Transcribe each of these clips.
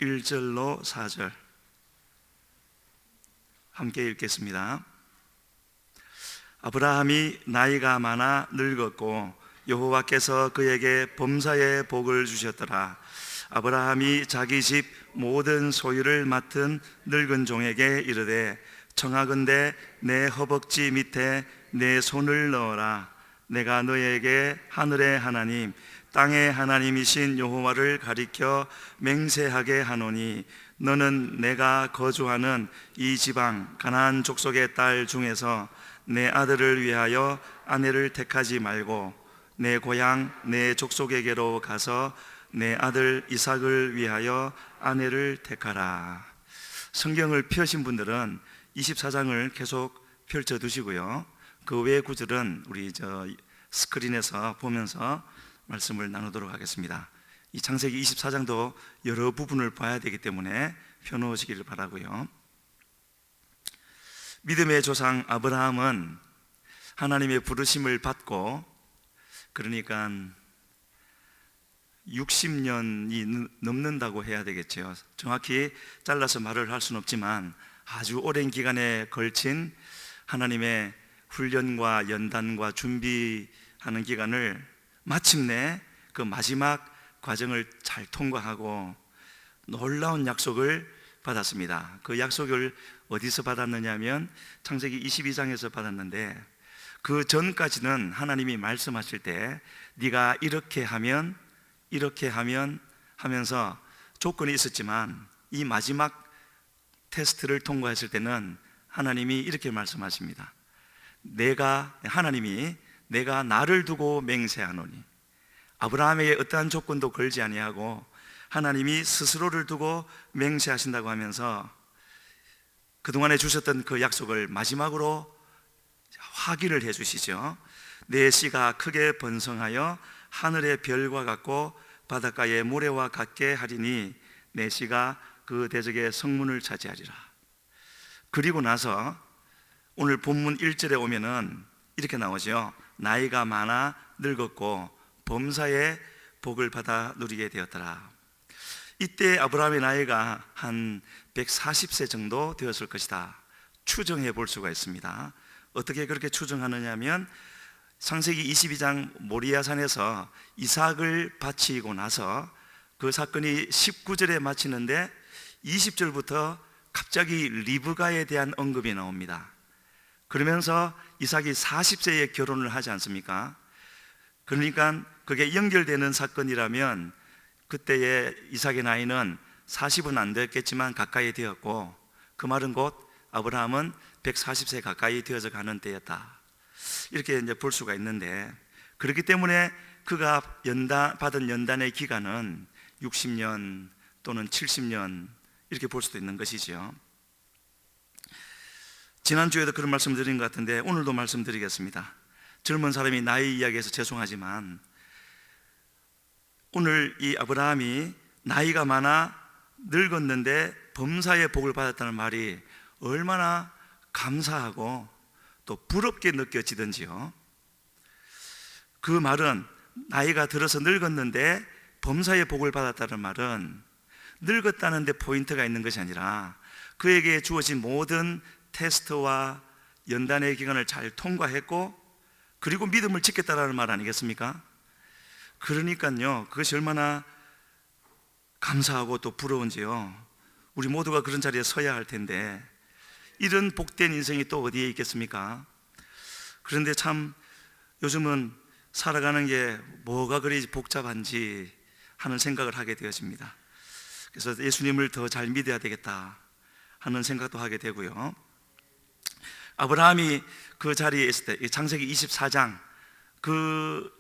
1절로 4절 함께 읽겠습니다. 아브라함이 나이가 많아 늙었고 여호와께서 그에게 범사의 복을 주셨더라. 아브라함이 자기 집 모든 소유를 맡은 늙은 종에게 이르되 청하건대 내 허벅지 밑에 내 손을 넣어라. 내가 너에게 하늘의 하나님 땅의 하나님이신 여호와를 가리켜 맹세하게 하노니 너는 내가 거주하는 이 지방 가나안 족속의 딸 중에서 내 아들을 위하여 아내를 택하지 말고 내 고향 내 족속에게로 가서 내 아들 이삭을 위하여 아내를 택하라. 성경을 펴신 분들은 24장을 계속 펼쳐 두시고요. 그 외의 구절은 우리 스크린에서 보면서 말씀을 나누도록 하겠습니다. 이 창세기 24장도 여러 부분을 봐야 되기 때문에 펴놓으시기를 바라고요. 믿음의 조상 아브라함은 하나님의 부르심을 받고 그러니까 60년이 넘는다고 해야 되겠죠. 정확히 잘라서 말을 할 수는 없지만 아주 오랜 기간에 걸친 하나님의 훈련과 연단과 준비하는 기간을 마침내 그 마지막 과정을 잘 통과하고 놀라운 약속을 받았습니다. 그 약속을 어디서 받았느냐 하면 창세기 22장에서 받았는데 그 전까지는 하나님이 말씀하실 때 네가 이렇게 하면 하면서 조건이 있었지만 이 마지막 테스트를 통과했을 때는 하나님이 이렇게 말씀하십니다. 하나님이 내가 나를 두고 맹세하노니 아브라함에게 어떠한 조건도 걸지 아니하고 하나님이 스스로를 두고 맹세하신다고 하면서 그동안에 주셨던 그 약속을 마지막으로 확인을 해 주시죠. 내 씨가 크게 번성하여 하늘의 별과 같고 바닷가의 모래와 같게 하리니 내 씨가 그 대적의 성문을 차지하리라. 그리고 나서 오늘 본문 1절에 오면은 이렇게 나오죠. 나이가 많아 늙었고 범사의 복을 받아 누리게 되었더라. 이때 아브라함의 나이가 한 140세 정도 되었을 것이다 추정해 볼 수가 있습니다. 어떻게 그렇게 추정하느냐 하면 창세기 22장 모리아산에서 이삭을 바치고 나서 그 사건이 19절에 마치는데 20절부터 갑자기 리브가에 대한 언급이 나옵니다. 그러면서 이삭이 40세에 결혼을 하지 않습니까? 그러니까 그게 연결되는 사건이라면 그때의 이삭의 나이는 40은 안 됐겠지만 가까이 되었고 그 말은 곧 아브라함은 140세 가까이 되어서 가는 때였다 이렇게 이제 볼 수가 있는데 그렇기 때문에 그가 받은 연단의 기간은 60년 또는 70년 이렇게 볼 수도 있는 것이죠. 지난주에도 그런 말씀 드린 것 같은데 오늘도 말씀드리겠습니다. 젊은 사람이 나이 이야기해서 죄송하지만 오늘 이 아브라함이 나이가 많아 늙었는데 범사의 복을 받았다는 말이 얼마나 감사하고 또 부럽게 느껴지던지요. 그 말은 나이가 들어서 늙었는데 범사의 복을 받았다는 말은 늙었다는 데 포인트가 있는 것이 아니라 그에게 주어진 모든 테스트와 연단의 기간을 잘 통과했고 그리고 믿음을 지켰다는 말 아니겠습니까? 그러니까요 그것이 얼마나 감사하고 또 부러운지요. 우리 모두가 그런 자리에 서야 할 텐데 이런 복된 인생이 또 어디에 있겠습니까? 그런데 참 요즘은 살아가는 게 뭐가 그리 복잡한지 하는 생각을 하게 되어집니다. 그래서 예수님을 더 잘 믿어야 되겠다 하는 생각도 하게 되고요. 아브라함이 그 자리에 있을 때 창세기 24장 그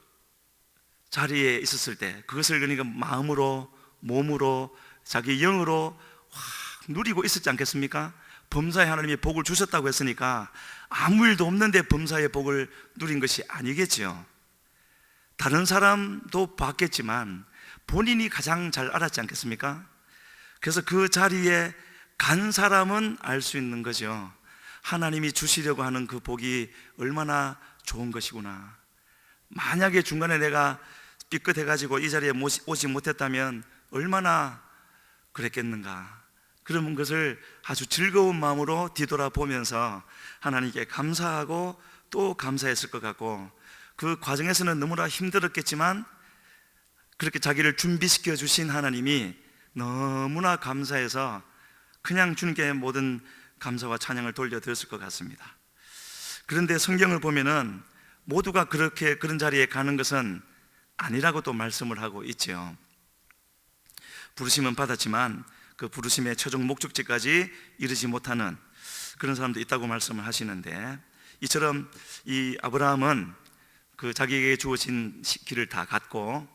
자리에 있었을 때 그것을 그러니까 마음으로 몸으로 자기 영으로 확 누리고 있었지 않겠습니까? 범사의 하나님이 복을 주셨다고 했으니까 아무 일도 없는데 범사의 복을 누린 것이 아니겠지요. 다른 사람도 봤겠지만 본인이 가장 잘 알았지 않겠습니까? 그래서 그 자리에 간 사람은 알 수 있는 거죠. 하나님이 주시려고 하는 그 복이 얼마나 좋은 것이구나. 만약에 중간에 내가 삐끗해가지고 이 자리에 오지 못했다면 얼마나 그랬겠는가? 그런 것을 아주 즐거운 마음으로 뒤돌아보면서 하나님께 감사하고 또 감사했을 것 같고, 그 과정에서는 너무나 힘들었겠지만 그렇게 자기를 준비시켜 주신 하나님이 너무나 감사해서 그냥 주님께 모든 감사와 찬양을 돌려드렸을 것 같습니다. 그런데 성경을 보면은 모두가 그렇게 그런 자리에 가는 것은 아니라고 또 말씀을 하고 있죠. 부르심은 받았지만 그 부르심의 최종 목적지까지 이르지 못하는 그런 사람도 있다고 말씀을 하시는데, 이처럼 이 아브라함은 그 자기에게 주어진 길을 다 갔고,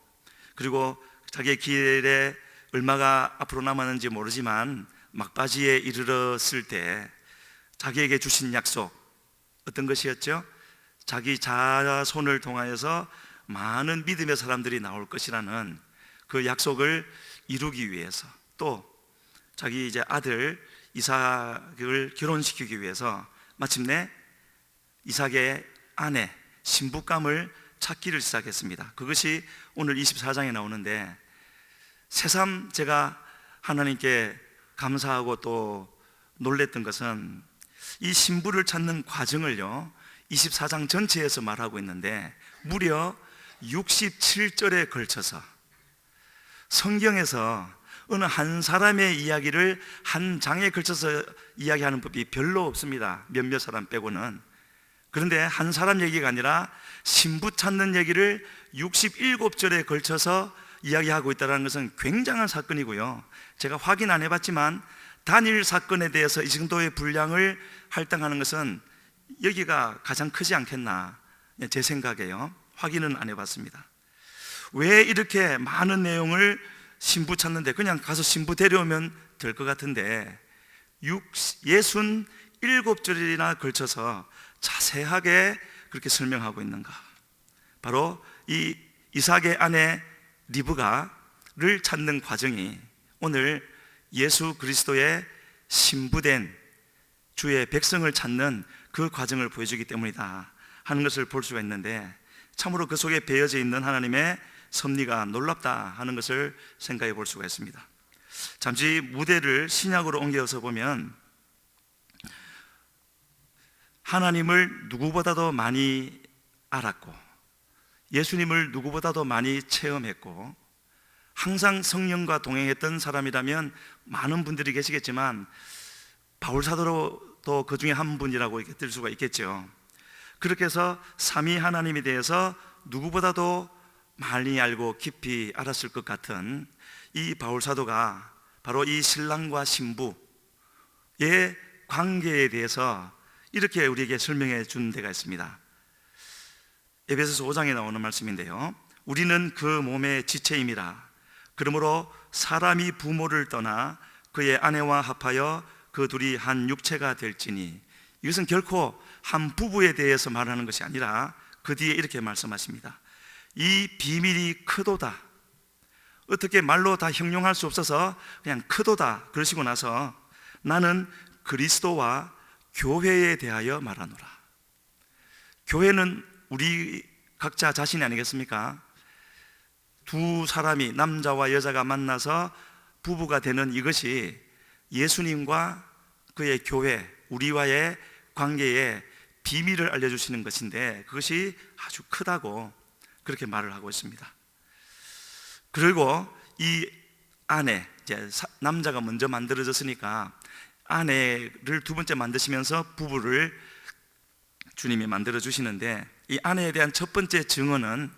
그리고 자기의 길에 얼마가 앞으로 남았는지 모르지만 막바지에 이르렀을 때 자기에게 주신 약속, 어떤 것이었죠? 자기 자손을 통하여서 많은 믿음의 사람들이 나올 것이라는 그 약속을 이루기 위해서, 또 자기 이제 아들 이삭을 결혼시키기 위해서 마침내 이삭의 아내 신부감을 찾기를 시작했습니다. 그것이 오늘 24장에 나오는데, 새삼 제가 하나님께 감사하고 또 놀랬던 것은 이 신부를 찾는 과정을요 24장 전체에서 말하고 있는데, 무려 67절에 걸쳐서 성경에서 어느 한 사람의 이야기를 한 장에 걸쳐서 이야기하는 법이 별로 없습니다. 몇몇 사람 빼고는. 그런데 한 사람 얘기가 아니라 신부 찾는 얘기를 67절에 걸쳐서 이야기하고 있다는 것은 굉장한 사건이고요, 제가 확인 안 해봤지만 단일 사건에 대해서 이 정도의 분량을 할당하는 것은 여기가 가장 크지 않겠나, 제 생각에요. 확인은 안 해봤습니다. 왜 이렇게 많은 내용을 신부 찾는데, 그냥 가서 신부 데려오면 될 것 같은데 67절이나 걸쳐서 자세하게 그렇게 설명하고 있는가? 바로 이 이삭의 아내 리브가를 찾는 과정이 오늘 예수 그리스도의 신부된 주의 백성을 찾는 그 과정을 보여주기 때문이다 하는 것을 볼 수가 있는데, 참으로 그 속에 배어져 있는 하나님의 섭리가 놀랍다 하는 것을 생각해 볼 수가 있습니다. 잠시 무대를 신약으로 옮겨서 보면 하나님을 누구보다도 많이 알았고, 예수님을 누구보다도 많이 체험했고, 항상 성령과 동행했던 사람이라면 많은 분들이 계시겠지만 바울 사도도 그 중에 한 분이라고 이렇게 들 수가 있겠죠. 그렇게 해서 삼위 하나님에 대해서 누구보다도 많이 알고 깊이 알았을 것 같은 이 바울 사도가 바로 이 신랑과 신부의 관계에 대해서 이렇게 우리에게 설명해 준 데가 있습니다. 에베소서 5장에 나오는 말씀인데요, 우리는 그 몸의 지체임이라. 그러므로 사람이 부모를 떠나 그의 아내와 합하여 그 둘이 한 육체가 될지니. 이것은 결코 한 부부에 대해서 말하는 것이 아니라 그 뒤에 이렇게 말씀하십니다. 이 비밀이 크도다. 어떻게 말로 다 형용할 수 없어서 그냥 크도다 그러시고 나서, 나는 그리스도와 교회에 대하여 말하노라. 교회는 우리 각자 자신이 아니겠습니까? 두 사람이, 남자와 여자가 만나서 부부가 되는 이것이 예수님과 그의 교회, 우리와의 관계에 비밀을 알려주시는 것인데, 그것이 아주 크다고 그렇게 말을 하고 있습니다. 그리고 이 아내, 이제 남자가 먼저 만들어졌으니까 아내를 두 번째 만드시면서 부부를 주님이 만들어 주시는데, 이 아내에 대한 첫 번째 증언은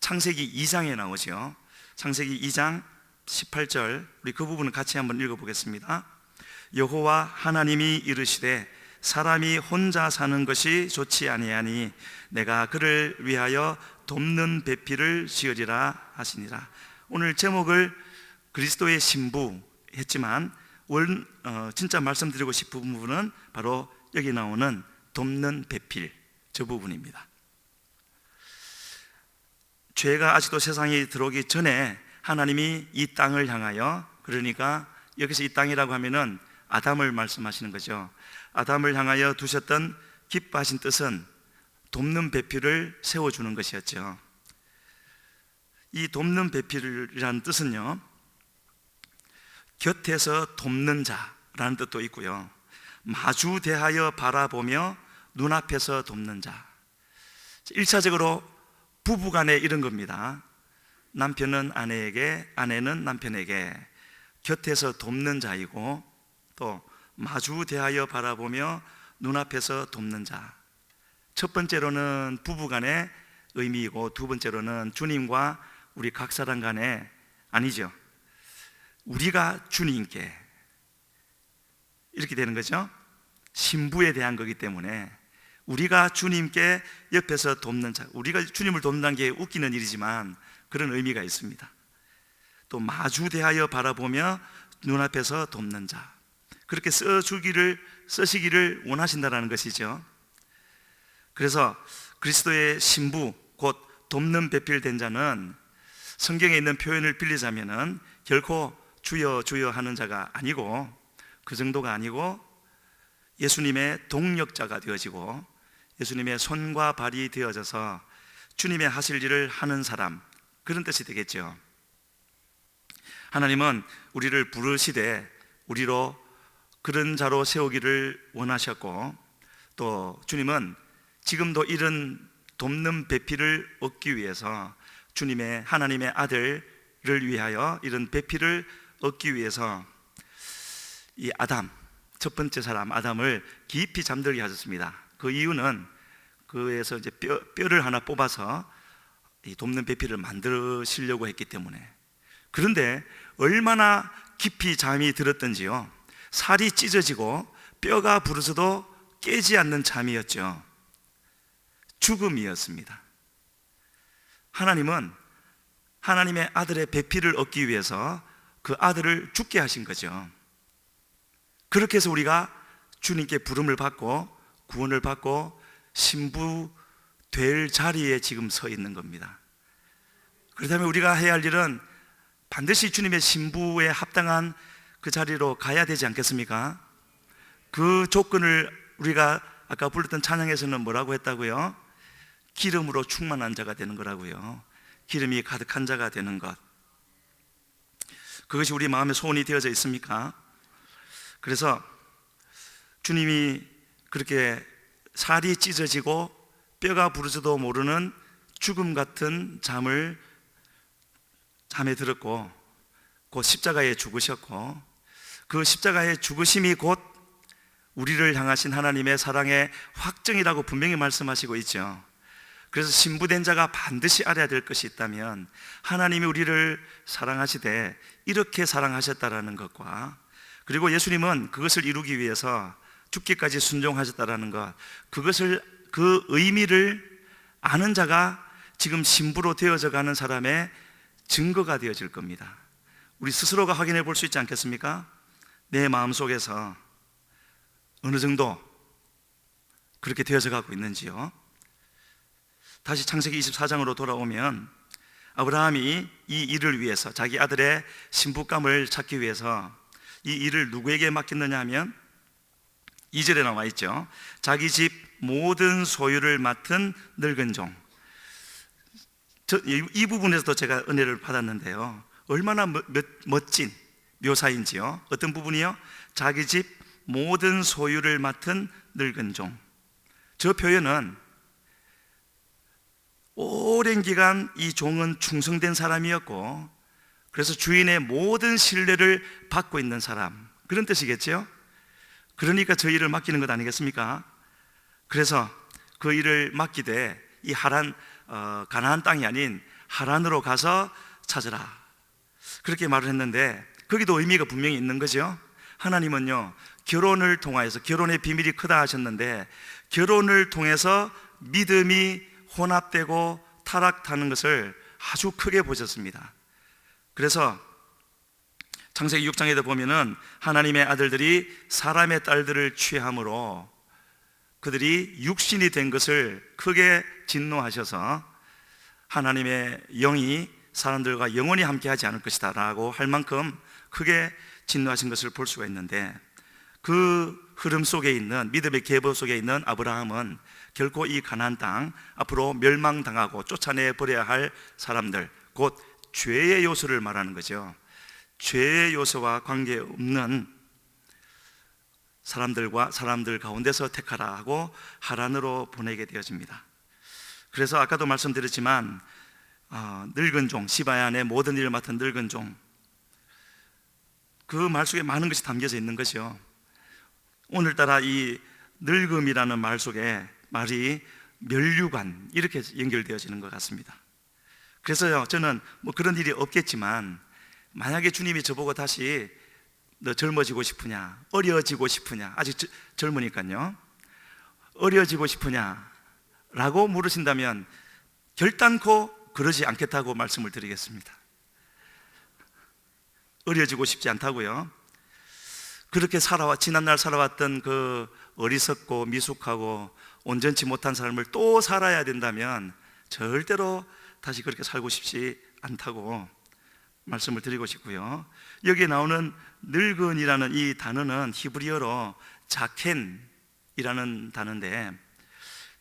창세기 2장에 나오죠. 창세기 2장 18절, 우리 그 부분을 같이 한번 읽어보겠습니다. 여호와 하나님이 이르시되 사람이 혼자 사는 것이 좋지 아니하니 내가 그를 위하여 돕는 배필을 지으리라 하시니라. 오늘 제목을 그리스도의 신부 했지만 진짜 말씀드리고 싶은 부분은 바로 여기 나오는 돕는 배필, 저 부분입니다. 죄가 아직도 세상에 들어오기 전에 하나님이 이 땅을 향하여, 그러니까 여기서 이 땅이라고 하면은 아담을 말씀하시는 거죠. 아담을 향하여 두셨던 기뻐하신 뜻은 돕는 배필을 세워주는 것이었죠. 이 돕는 배필이라는 뜻은요, 곁에서 돕는 자라는 뜻도 있고요, 마주 대하여 바라보며 눈앞에서 돕는 자. 1차적으로 부부간에 이런 겁니다. 남편은 아내에게, 아내는 남편에게 곁에서 돕는 자이고, 또 마주 대하여 바라보며 눈앞에서 돕는 자. 첫 번째로는 부부간의 의미이고, 두 번째로는 주님과 우리 각 사람 간에, 아니죠, 우리가 주님께, 이렇게 되는 거죠. 신부에 대한 거기 때문에 우리가 주님께 옆에서 돕는 자, 우리가 주님을 돕는다는 게 웃기는 일이지만 그런 의미가 있습니다. 또 마주 대하여 바라보며 눈앞에서 돕는 자, 그렇게 쓰시기를 원하신다는 것이죠. 그래서 그리스도의 신부, 곧 돕는 배필된 자는 성경에 있는 표현을 빌리자면은 결코 주여 주여 하는 자가 아니고, 그 정도가 아니고 예수님의 동력자가 되어지고 예수님의 손과 발이 되어져서 주님의 하실 일을 하는 사람, 그런 뜻이 되겠죠. 하나님은 우리를 부르시되 우리로 그런 자로 세우기를 원하셨고, 또 주님은 지금도 이런 돕는 배필을 얻기 위해서, 주님의 하나님의 아들을 위하여 이런 배필을 얻기 위해서 이 아담, 첫 번째 사람 아담을 깊이 잠들게 하셨습니다. 그 이유는 그에서 이제 뼈를 하나 뽑아서 이 돕는 배필을 만드시려고 했기 때문에. 그런데 얼마나 깊이 잠이 들었던지요, 살이 찢어지고 뼈가 부러져도 깨지 않는 잠이었죠. 죽음이었습니다. 하나님은 하나님의 아들의 배필을 얻기 위해서 그 아들을 죽게 하신 거죠. 그렇게 해서 우리가 주님께 부름을 받고 구원을 받고 신부 될 자리에 지금 서 있는 겁니다. 그렇다면 우리가 해야 할 일은 반드시 주님의 신부에 합당한 그 자리로 가야 되지 않겠습니까? 그 조건을 우리가 아까 불렀던 찬양에서는 뭐라고 했다고요? 기름으로 충만한 자가 되는 거라고요. 기름이 가득한 자가 되는 것, 그것이 우리 마음의 소원이 되어져 있습니까? 그래서 주님이 그렇게 살이 찢어지고 뼈가 부러져도 모르는 죽음 같은 잠에 들었고, 곧 십자가에 죽으셨고, 그 십자가의 죽으심이 곧 우리를 향하신 하나님의 사랑의 확증이라고 분명히 말씀하시고 있죠. 그래서 신부된 자가 반드시 알아야 될 것이 있다면, 하나님이 우리를 사랑하시되 이렇게 사랑하셨다라는 것과, 그리고 예수님은 그것을 이루기 위해서 죽기까지 순종하셨다라는 것, 그 의미를 아는 자가 지금 신부로 되어져 가는 사람의 증거가 되어질 겁니다. 우리 스스로가 확인해 볼 수 있지 않겠습니까? 내 마음속에서 어느 정도 그렇게 되어져 가고 있는지요. 다시 창세기 24장으로 돌아오면, 아브라함이 이 일을 위해서, 자기 아들의 신부감을 찾기 위해서 이 일을 누구에게 맡겼느냐 하면 2절에 나와 있죠. 자기 집 모든 소유를 맡은 늙은 종. 이 부분에서도 제가 은혜를 받았는데요, 얼마나 멋진 묘사인지요. 어떤 부분이요? 자기 집 모든 소유를 맡은 늙은 종. 저 표현은 오랜 기간 이 종은 충성된 사람이었고, 그래서 주인의 모든 신뢰를 받고 있는 사람, 그런 뜻이겠죠. 그러니까 저 일을 맡기는 것 아니겠습니까? 그래서 그 일을 맡기되 이 가나안 땅이 아닌 하란으로 가서 찾으라, 그렇게 말을 했는데, 거기도 의미가 분명히 있는 거죠. 하나님은요, 결혼을 통하여서, 결혼의 비밀이 크다 하셨는데, 결혼을 통해서 믿음이 혼합되고 타락하는 것을 아주 크게 보셨습니다. 그래서 창세기 6장에도 보면은 하나님의 아들들이 사람의 딸들을 취함으로 그들이 육신이 된 것을 크게 진노하셔서 하나님의 영이 사람들과 영원히 함께하지 않을 것이다 라고 할 만큼 크게 진노하신 것을 볼 수가 있는데, 그 흐름 속에 있는, 믿음의 계보 속에 있는 아브라함은 결코 이 가나안 땅, 앞으로 멸망당하고 쫓아내 버려야 할 사람들, 곧 죄의 요소를 말하는 거죠. 죄의 요소와 관계없는 사람들 가운데서 택하라 하고 하란으로 보내게 되어집니다. 그래서 아까도 말씀드렸지만 늙은 종, 시바얀의 모든 일을 맡은 늙은 종, 그 말 속에 많은 것이 담겨져 있는 것이요. 오늘따라 이 늙음이라는 말 속에 말이 면류관 이렇게 연결되어지는 것 같습니다. 그래서요, 저는 뭐 그런 일이 없겠지만 만약에 주님이 저보고 다시 너 젊어지고 싶으냐, 어려지고 싶으냐, 아직 젊으니까요, 어려지고 싶으냐 라고 물으신다면 결단코 그러지 않겠다고 말씀을 드리겠습니다. 어려지고 싶지 않다고요. 그렇게 지난날 살아왔던 그 어리석고 미숙하고 온전치 못한 삶을 또 살아야 된다면 절대로 다시 그렇게 살고 싶지 않다고 말씀을 드리고 싶고요. 여기에 나오는 늙은이라는 이 단어는 히브리어로 자켄이라는 단어인데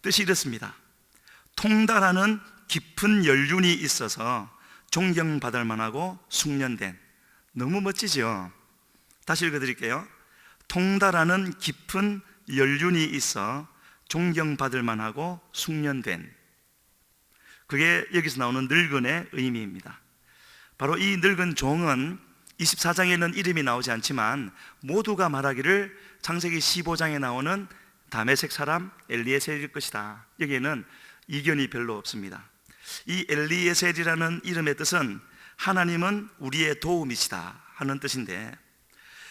뜻이 이렇습니다. 통달하는 깊은 연륜이 있어서 존경받을 만하고 숙련된. 너무 멋지죠? 다시 읽어드릴게요. 통달하는 깊은 연륜이 있어 존경받을 만하고 숙련된. 그게 여기서 나오는 늙은의 의미입니다. 바로 이 늙은 종은 24장에는 이름이 나오지 않지만 모두가 말하기를 창세기 15장에 나오는 다메섹 사람 엘리에셀일 것이다. 여기에는 이견이 별로 없습니다. 이 엘리에셀이라는 이름의 뜻은 하나님은 우리의 도움이시다 하는 뜻인데,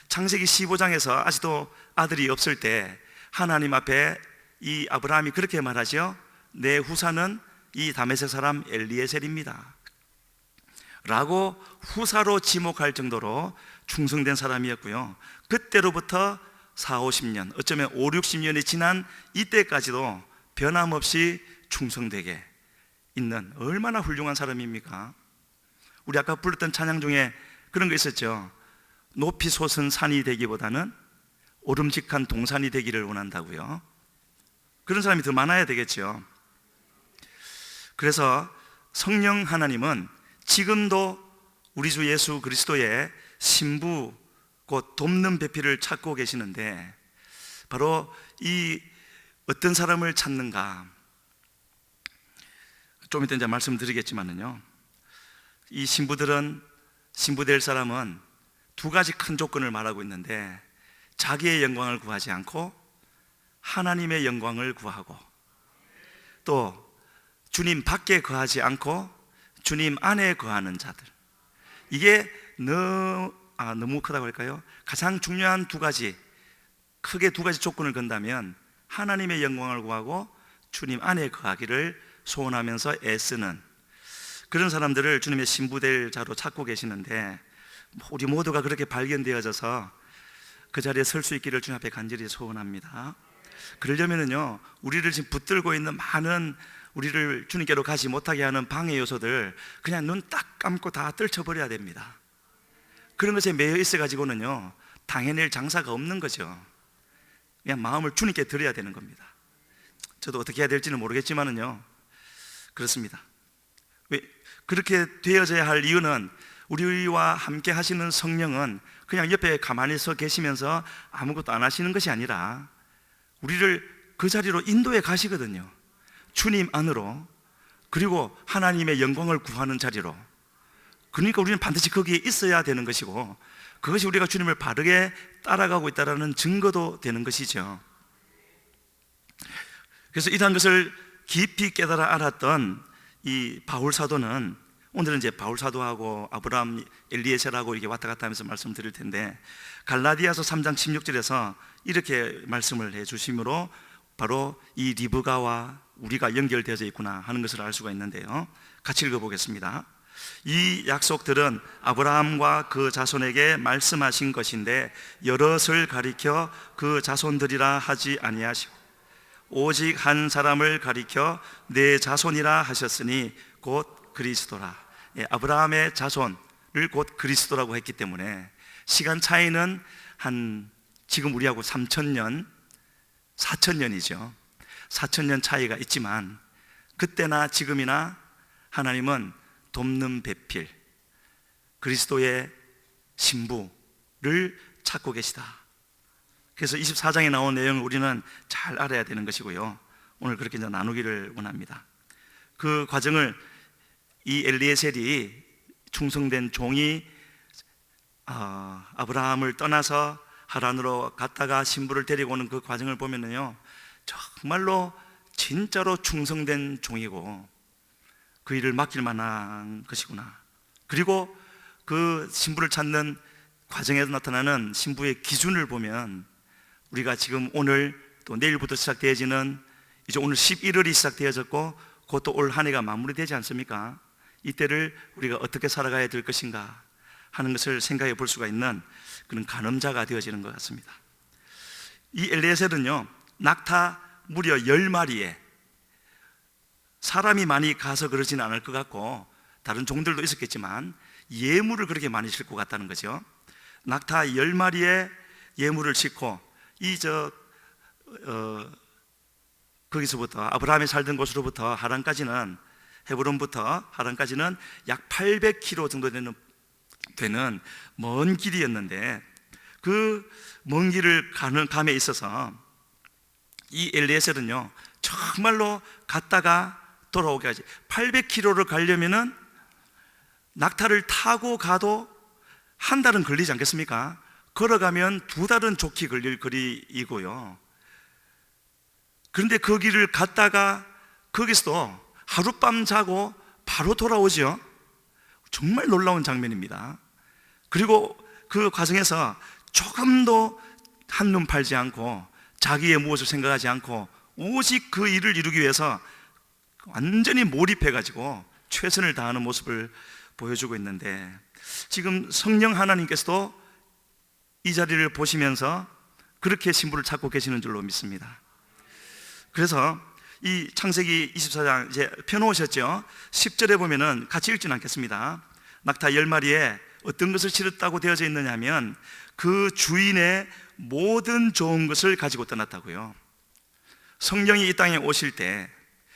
창세기 15장에서 아직도 아들이 없을 때 하나님 앞에 이 아브라함이 그렇게 말하죠. 내 후사는 이 다메섹 사람 엘리에셀입니다 라고 후사로 지목할 정도로 충성된 사람이었고요. 그때로부터 40-50년, 어쩌면 50-60년이 지난 이때까지도 변함없이 충성되게 있는 얼마나 훌륭한 사람입니까? 우리 아까 불렀던 찬양 중에 그런 거 있었죠. 높이 솟은 산이 되기보다는 오름직한 동산이 되기를 원한다고요. 그런 사람이 더 많아야 되겠죠. 그래서 성령 하나님은 지금도 우리 주 예수 그리스도의 신부 곧 돕는 배필을 찾고 계시는데, 바로 이 어떤 사람을 찾는가, 좀 이따 이제 말씀드리겠지만은요, 이 신부될 사람은 두 가지 큰 조건을 말하고 있는데, 자기의 영광을 구하지 않고 하나님의 영광을 구하고, 또 주님 밖에 거하지 않고 주님 안에 거하는 자들. 이게 너무 크다고 할까요? 가장 중요한 크게 두 가지 조건을 건다면 하나님의 영광을 구하고 주님 안에 거하기를 소원하면서 애쓰는 그런 사람들을 주님의 신부될 자로 찾고 계시는데, 우리 모두가 그렇게 발견되어져서 그 자리에 설 수 있기를 주님 앞에 간절히 소원합니다. 그러려면은요, 우리를 지금 붙들고 있는 많은, 우리를 주님께로 가지 못하게 하는 방해 요소들 그냥 눈 딱 감고 다 떨쳐버려야 됩니다. 그런 것에 매여 있어가지고는요, 당해낼 장사가 없는 거죠. 그냥 마음을 주님께 드려야 되는 겁니다. 저도 어떻게 해야 될지는 모르겠지만은요, 그렇습니다. 왜 그렇게 되어져야 할 이유는, 우리와 함께 하시는 성령은 그냥 옆에 가만히 서 계시면서 아무것도 안 하시는 것이 아니라 우리를 그 자리로 인도해 가시거든요. 주님 안으로, 그리고 하나님의 영광을 구하는 자리로. 그러니까 우리는 반드시 거기에 있어야 되는 것이고, 그것이 우리가 주님을 바르게 따라가고 있다는 증거도 되는 것이죠. 그래서 이러한 것을 깊이 깨달아 알았던 이 바울 사도는, 오늘은 이제 바울 사도하고 아브라함, 엘리에셀하고 이렇게 왔다 갔다 하면서 말씀드릴 텐데, 갈라디아서 3장 16절에서 이렇게 말씀을 해 주심으로 바로 이 리브가와 우리가 연결되어져 있구나 하는 것을 알 수가 있는데요, 같이 읽어보겠습니다. 이 약속들은 아브라함과 그 자손에게 말씀하신 것인데 여럿을 가리켜 그 자손들이라 하지 아니하시고 오직 한 사람을 가리켜 내 자손이라 하셨으니 곧 그리스도라. 아브라함의 자손을 곧 그리스도라고 했기 때문에 시간 차이는 지금 우리하고 3,000년, 4,000년이죠. 4,000년 차이가 있지만 그때나 지금이나 하나님은 돕는 배필, 그리스도의 신부를 찾고 계시다. 그래서 24장에 나온 내용을 우리는 잘 알아야 되는 것이고요, 오늘 그렇게 이제 나누기를 원합니다. 그 과정을 이 엘리에셀이, 충성된 종이 아브라함을 떠나서 하란으로 갔다가 신부를 데리고 오는 그 과정을 보면은요, 정말로 진짜로 충성된 종이고 그 일을 맡길 만한 것이구나. 그리고 그 신부를 찾는 과정에서 나타나는 신부의 기준을 보면, 우리가 지금 오늘 또 내일부터 시작되어지는, 이제 오늘 11월이 시작되어졌고 곧 또 올 한 해가 마무리되지 않습니까? 이때를 우리가 어떻게 살아가야 될 것인가 하는 것을 생각해 볼 수가 있는 그런 간음자가 되어지는 것 같습니다. 이 엘리에셀은요, 낙타 무려 10마리에, 사람이 많이 가서 그러지는 않을 것 같고 다른 종들도 있었겠지만 예물을 그렇게 많이 싣고 갔다는 거죠. 낙타 10마리에 예물을 싣고 거기서부터 아브라함이 살던 곳으로부터 하란까지는, 헤브론부터 하란까지는 약 800km 정도 되는 먼 길이었는데, 그 먼 길을 가는 감에 있어서 이 엘리에셀은요, 정말로 갔다가 돌아오기까지 800km를 가려면은 낙타를 타고 가도 한 달은 걸리지 않겠습니까? 걸어가면 2달은 좋게 걸릴 거리이고요. 그런데 그 길을 갔다가 거기서도 하룻밤 자고 바로 돌아오죠. 정말 놀라운 장면입니다. 그리고 그 과정에서 조금도 한눈 팔지 않고 자기의 무엇을 생각하지 않고 오직 그 일을 이루기 위해서 완전히 몰입해가지고 최선을 다하는 모습을 보여주고 있는데, 지금 성령 하나님께서도 이 자리를 보시면서 그렇게 신부를 찾고 계시는 줄로 믿습니다. 그래서 이 창세기 24장 이제 펴놓으셨죠? 10절에 보면은 같이 읽지는 않겠습니다. 낙타 10마리에 어떤 것을 실었다고 되어져 있느냐 하면 그 주인의 모든 좋은 것을 가지고 떠났다고요. 성령이 이 땅에 오실 때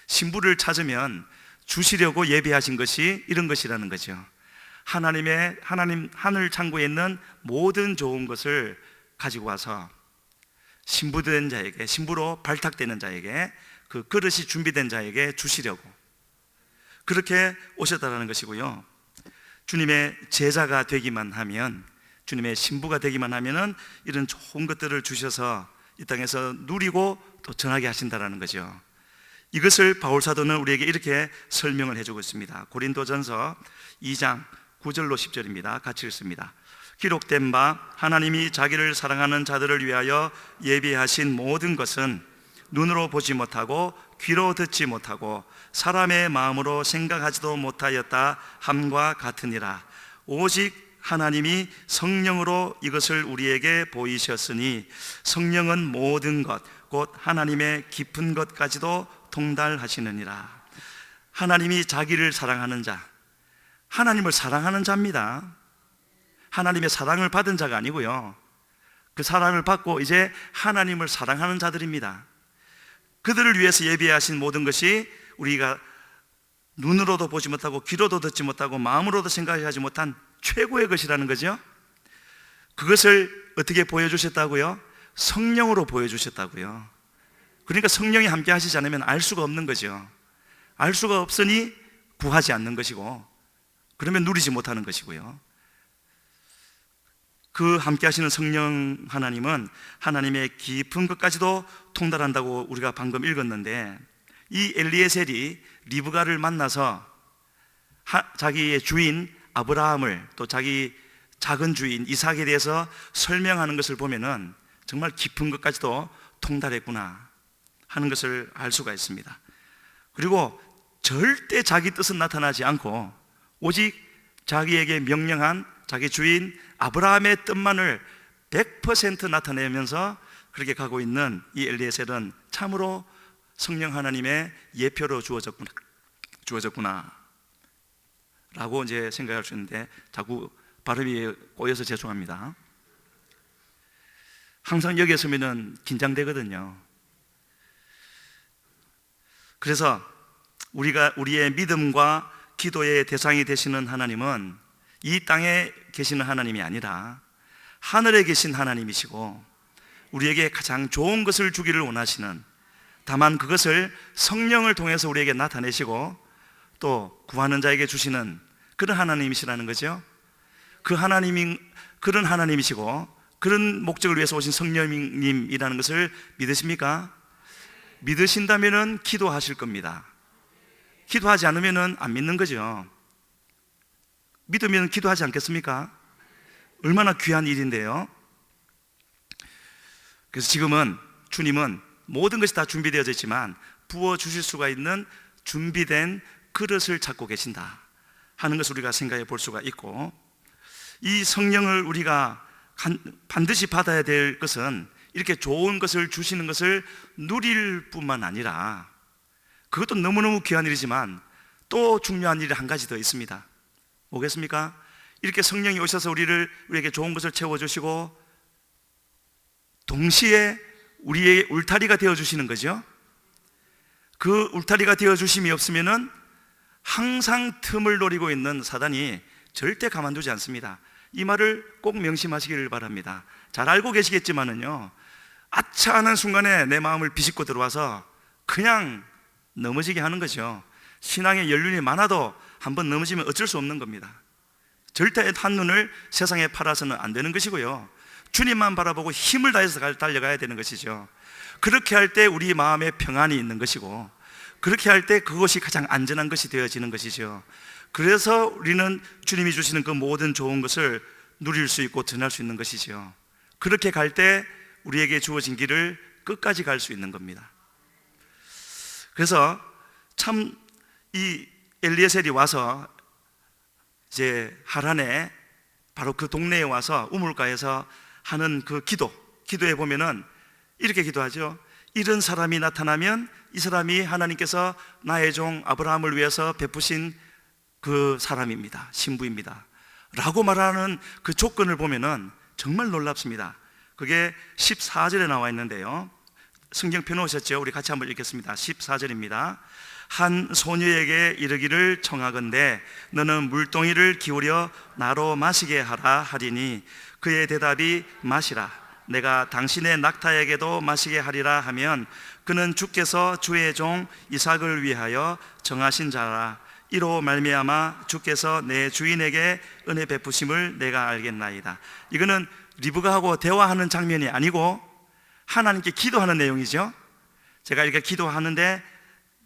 신부를 찾으면 주시려고 예비하신 것이 이런 것이라는 거죠. 하나님 하늘 창고에 있는 모든 좋은 것을 가지고 와서 신부된 자에게, 신부로 발탁되는 자에게, 그 그릇이 준비된 자에게 주시려고 그렇게 오셨다는 것이고요. 주님의 제자가 되기만 하면, 주님의 신부가 되기만 하면은 이런 좋은 것들을 주셔서 이 땅에서 누리고 또 전하게 하신다는 거죠. 이것을 바울 사도는 우리에게 이렇게 설명을 해주고 있습니다. 고린도전서 2장 9절로 10절입니다. 같이 읽습니다. 기록된 바 하나님이 자기를 사랑하는 자들을 위하여 예비하신 모든 것은 눈으로 보지 못하고 귀로 듣지 못하고 사람의 마음으로 생각하지도 못하였다 함과 같으니라. 오직 하나님이 성령으로 이것을 우리에게 보이셨으니 성령은 모든 것 곧 하나님의 깊은 것까지도 통달하시느니라. 하나님이 자기를 사랑하는 자, 하나님을 사랑하는 자입니다. 하나님의 사랑을 받은 자가 아니고요, 그 사랑을 받고 이제 하나님을 사랑하는 자들입니다. 그들을 위해서 예비하신 모든 것이 우리가 눈으로도 보지 못하고 귀로도 듣지 못하고 마음으로도 생각하지 못한 최고의 것이라는 거죠. 그것을 어떻게 보여주셨다고요? 성령으로 보여주셨다고요. 그러니까 성령이 함께 하시지 않으면 알 수가 없는 거죠. 알 수가 없으니 구하지 않는 것이고, 그러면 누리지 못하는 것이고요. 그 함께 하시는 성령 하나님은 하나님의 깊은 것까지도 통달한다고 우리가 방금 읽었는데, 이 엘리에셀이 리브가를 만나서 자기의 주인 아브라함을, 또 자기 작은 주인 이삭에 대해서 설명하는 것을 보면은 정말 깊은 것까지도 통달했구나 하는 것을 알 수가 있습니다. 그리고 절대 자기 뜻은 나타나지 않고 오직 자기에게 명령한 자기 주인 아브라함의 뜻만을 100% 나타내면서 그렇게 가고 있는 이 엘리에셀은 참으로 성령 하나님의 예표로 주어졌구나 라고 이제 생각할 수 있는데, 자꾸 발음이 꼬여서 죄송합니다. 항상 여기에 서면은 긴장되거든요. 그래서 우리의 믿음과 기도의 대상이 되시는 하나님은 이 땅에 계시는 하나님이 아니라 하늘에 계신 하나님이시고 우리에게 가장 좋은 것을 주기를 원하시는, 다만 그것을 성령을 통해서 우리에게 나타내시고 또 구하는 자에게 주시는 그런 하나님이시라는 거죠. 그런 하나님이시고 그런 목적을 위해서 오신 성령님이라는 것을 믿으십니까? 믿으신다면 기도하실 겁니다. 기도하지 않으면 안 믿는 거죠. 믿으면 기도하지 않겠습니까? 얼마나 귀한 일인데요. 그래서 지금은 주님은 모든 것이 다 준비되어져 있지만 부어주실 수가 있는 준비된 그릇을 찾고 계신다 하는 것을 우리가 생각해 볼 수가 있고, 이 성령을 우리가 반드시 받아야 될 것은 이렇게 좋은 것을 주시는 것을 누릴 뿐만 아니라, 그것도 너무너무 귀한 일이지만 또 중요한 일이 한 가지 더 있습니다. 뭐겠습니까? 이렇게 성령이 오셔서 우리에게 좋은 것을 채워주시고 동시에 우리의 울타리가 되어주시는 거죠. 그 울타리가 되어주심이 없으면은 항상 틈을 노리고 있는 사단이 절대 가만두지 않습니다. 이 말을 꼭 명심하시기를 바랍니다. 잘 알고 계시겠지만은요, 아차하는 순간에 내 마음을 비집고 들어와서 그냥 넘어지게 하는 거죠. 신앙의 연륜이 많아도 한번 넘어지면 어쩔 수 없는 겁니다. 절대 한눈을 세상에 팔아서는 안 되는 것이고요, 주님만 바라보고 힘을 다해서 달려가야 되는 것이죠. 그렇게 할 때 우리 마음에 평안이 있는 것이고, 그렇게 할 때 그것이 가장 안전한 것이 되어지는 것이죠. 그래서 우리는 주님이 주시는 그 모든 좋은 것을 누릴 수 있고 전할 수 있는 것이죠. 그렇게 갈 때 우리에게 주어진 길을 끝까지 갈 수 있는 겁니다. 그래서 참 이 엘리에셀이 와서 이제 하란에 바로 그 동네에 와서 우물가에서 하는 그 기도에 보면은 이렇게 기도하죠. 이런 사람이 나타나면 이 사람이 하나님께서 나의 종 아브라함을 위해서 베푸신 그 사람입니다, 신부입니다 라고 말하는 그 조건을 보면은 정말 놀랍습니다. 그게 14절에 나와 있는데요, 성경 펴놓으셨죠? 우리 같이 한번 읽겠습니다. 14절입니다. 한 소녀에게 이르기를 청하건대 너는 물동이를 기울여 나로 마시게 하라 하리니 그의 대답이 마시라, 내가 당신의 낙타에게도 마시게 하리라 하면 그는 주께서 주의 종 이삭을 위하여 정하신 자라. 이로 말미암아 주께서 내 주인에게 은혜 베푸심을 내가 알겠나이다. 이거는 리브가하고 대화하는 장면이 아니고 하나님께 기도하는 내용이죠. 제가 이렇게 기도하는데